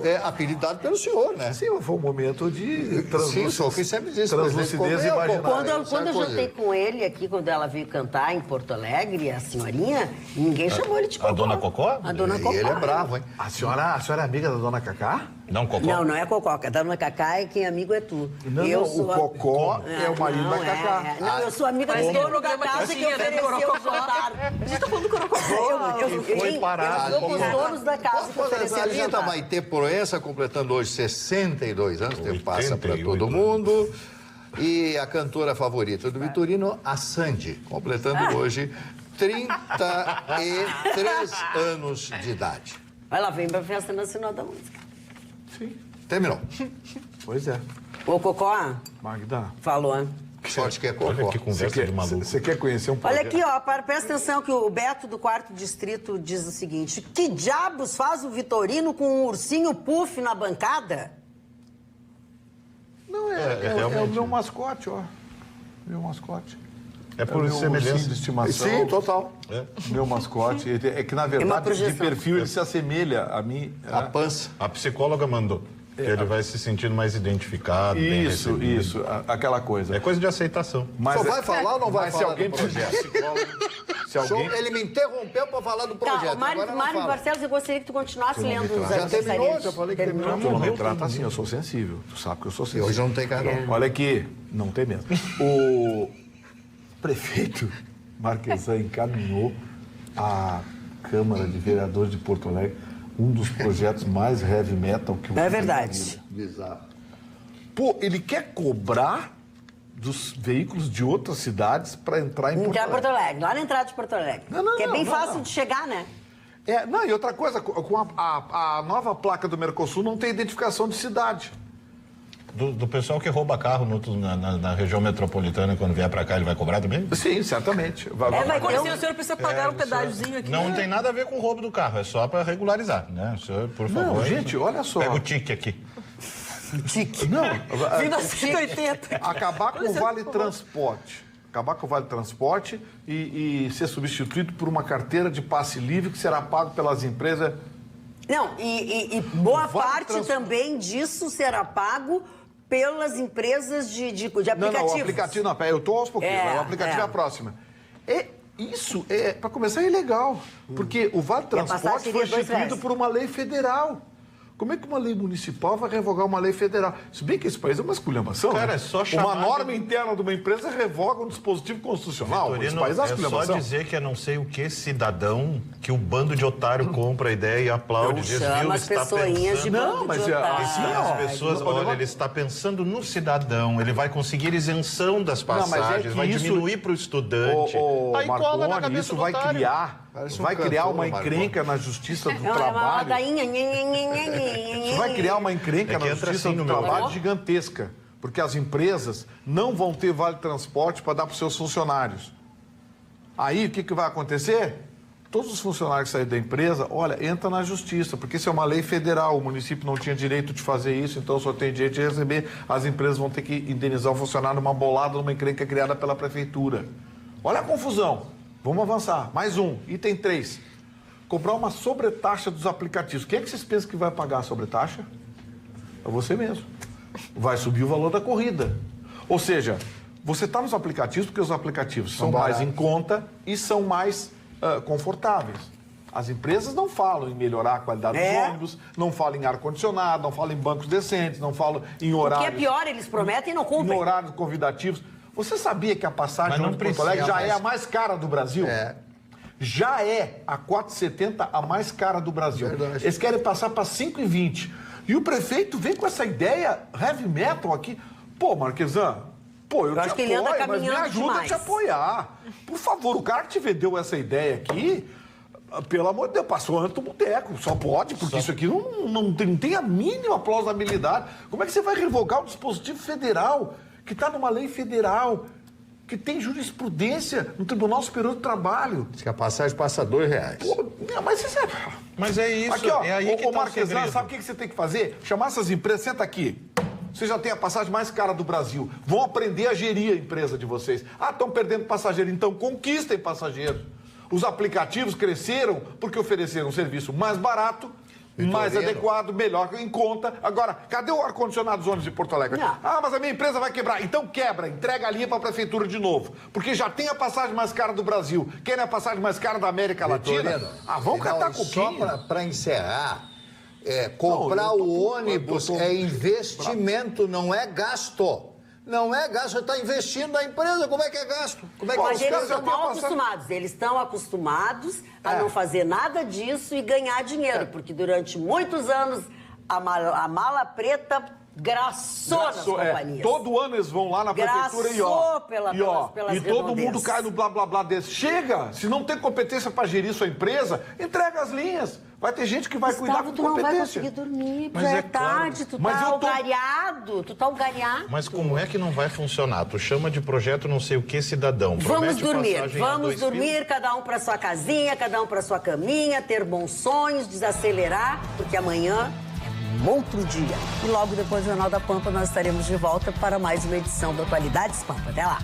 É apelidado pelo senhor, né? Sim, foi um momento de Sim, o senhor que sempre disse. translucidez imaginária. Quando eu jantei com ele aqui, quando ela veio cantar em Porto Alegre, a senhorinha, ninguém chamou ele de Cocó. A dona Cocó? A dona Cocó. E ele é bravo, hein? A senhora é amiga da dona Cacá? Não, Cocó? Não é Cocó. A dona Cacá é quem amigo é tu. Não, o Cocó é o marido da Cacá. Não, eu sou amiga do dono da casa que ofereceu o jantar. A gente tá falando do Corococó. Foi parado. Eu sou os donos da casa que ofereceram A o Linda jantar. Maitê Proença, completando hoje 62 anos, tempo passa para 88 todo mundo. E a cantora favorita do Vitorino, a Sandy, completando hoje 33 anos de idade. Ela vem pra Festa Nacional da Música. Sim. Terminou. Pois é. Ô, Cocó, Magda, falou, hein? Sorte que é Olha Cocó. que conversa de maluco. você quer conhecer um Olha projeto? aqui, ó, presta atenção que o Beto do 4º Distrito diz o seguinte: que diabos faz o Vitorino com um ursinho puff na bancada? Não, é o realmente. meu mascote, ó. Meu mascote. É por meu semelhança. ursinho de estimação. Sim, total. Meu mascote. É que, na uma verdade, de projeção. perfil, ele se assemelha a mim. A pança. A psicóloga mandou. Que ele vai se sentindo mais identificado, bem Isso, recebido. aquela coisa. É coisa de aceitação. Mas Só vai falar ou não vai mas se falar alguém do projeto? Se alguém... Ele me interrompeu para falar do projeto. Tá, Mário agora não fala. Barcelos, eu gostaria que tu continuasse lendo os Já terminou? aniversariantes. Já falei que terminou. Tu não me trata assim, eu sou sensível. Tu sabe que eu sou E sensível. hoje não tem carol. Olha aqui, não tem mesmo. O prefeito Marquesan encaminhou à Câmara de Vereadores de Porto Alegre um dos projetos mais heavy metal que eu vi É na verdade. vida. Bizarro. Pô, ele quer cobrar dos veículos de outras cidades para entrar em Porto Entrar em Alegre. Porto Alegre, lá na entrada de Porto Alegre. Não, que é bem não, fácil não. de chegar, né? Não, e outra coisa, com a nova placa do Mercosul não tem identificação de cidade. Do pessoal que rouba carro na região metropolitana, quando vier pra cá, ele vai cobrar também? Sim, certamente. vai Com ter licença, o senhor precisa pagar um pedágiozinho aqui. Não tem nada a ver com o roubo do carro, é só pra regularizar, né? O senhor, por favor. Não, gente, olha só. Pega o tique aqui. Não, Vindo a 180. acabar com o Vale Transporte. Acabar com o Vale Transporte e ser substituído por uma carteira de passe livre que será pago pelas empresas. Não, e boa Vale parte também disso será pago pelas empresas de aplicativos. Não, o aplicativo não, eu estou aos pouquinhos, o aplicativo é a próxima. Isso, para começar, é ilegal, porque o Vale Transporte foi instituído por uma lei federal. Como é que uma lei municipal vai revogar uma lei federal? Se bem que esse país é uma esculhambação. Cara, né? é só chamar uma norma interna de uma empresa revoga um dispositivo constitucional. Vitorino, esse país é uma é esculhambação. só dizer que é não sei o que cidadão que o bando de otário compra a ideia e aplaude. Não chama as pessoinhas de bando Não, mas de otário. assim, As pessoas, olha, ele está pensando no cidadão, ele vai conseguir isenção das Não, mas é passagens, que vai isso- diminuir para o estudante. Aí cola na Marconi, cabeça isso do vai otário. criar, Parece um vai criar cantor, uma Marconi. encrenca na justiça do É uma trabalho. ladainha. Isso vai criar uma encrenca É que na entra justiça assim do no meu trabalho valor. gigantesca. Porque as empresas não vão ter vale transporte para dar para os seus funcionários. Aí, o que vai acontecer? Todos os funcionários que saírem da empresa, olha, entra na justiça, porque isso é uma lei federal, o município não tinha direito de fazer isso, então só tem direito de receber, as empresas vão ter que indenizar o funcionário numa bolada, numa encrenca criada pela prefeitura. Olha a confusão. Vamos avançar. Mais um, item 3. Cobrar uma sobretaxa dos aplicativos. Quem é que vocês pensam que vai pagar a sobretaxa? É você mesmo. Vai subir o valor da corrida. Ou seja, você está nos aplicativos porque os aplicativos são mais em conta e são mais confortáveis. As empresas não falam em melhorar a qualidade dos ônibus, não falam em ar-condicionado, não falam em bancos decentes, não falam em horários... O que é pior, eles prometem e não cumprem. Em horários convidativos. Você sabia que a passagem Mas não de Porto Alegre precisa já é a mais cara do Brasil? É. Já é a 4,70 a mais cara do Brasil. Verdade. Eles querem passar para 5,20. E o prefeito vem com essa ideia heavy metal aqui. Pô, Marquesan, pô, eu te acho que ele anda apoio, mas me caminhando ajuda demais. a te apoiar. Por favor, o cara que te vendeu essa ideia aqui, pelo amor de Deus, passou antes do boteco. Só pode, porque isso aqui não tem a mínima plausibilidade. Como é que você vai revogar um dispositivo federal que está numa lei federal, que tem jurisprudência no Tribunal Superior do Trabalho? Diz que a passagem passa R$2. Pô, mas você sabe... Mas é isso, Aqui, ó, é aí que tá o Marquesan, segredo. sabe o que você tem que fazer? Chamar essas empresas, senta aqui. Você já tem a passagem mais cara do Brasil. Vão aprender a gerir a empresa de vocês. Ah, estão perdendo passageiro, então conquistem passageiros. Os aplicativos cresceram porque ofereceram um serviço mais barato, mais adequado, melhor, em conta. Agora, cadê o ar-condicionado dos ônibus de Porto Alegre? Não. Ah, mas a minha empresa vai quebrar. Então quebra, entrega a linha para a prefeitura de novo. Porque já tem a passagem mais cara do Brasil. Querem a passagem mais cara da América Latina? Vitorino, Ah, vamos catar coquinho. Só para encerrar, comprar o ônibus é investimento, não é gasto. Não é gasto, você está investindo na empresa, como é que é gasto? Como é que Mas os eles caras já estão têm mal passado- acostumados. Eles estão acostumados a não fazer nada disso e ganhar dinheiro. Porque durante muitos anos a mala preta graçou nas companhias. Todo ano eles vão lá na prefeitura e ó. Graçou pelas e todo redondezas. mundo cai no blá blá blá desse. Chega! Se não tem competência para gerir sua empresa, entrega as linhas. Vai ter gente que vai cuidar Gustavo, com tu não vai competência. conseguir dormir, Mas já é é claro. tarde, tu Mas tá eu tô- algariado, Mas como é que não vai funcionar? Tu chama de projeto não sei o que cidadão. Vamos promete dormir, passagem a vamos 2 dormir, cada um para sua casinha, cada um para sua caminha, ter bons sonhos, desacelerar, porque amanhã é um outro dia. E logo depois do Jornal da Pampa nós estaremos de volta para mais uma edição do Atualidades Pampa. Até lá.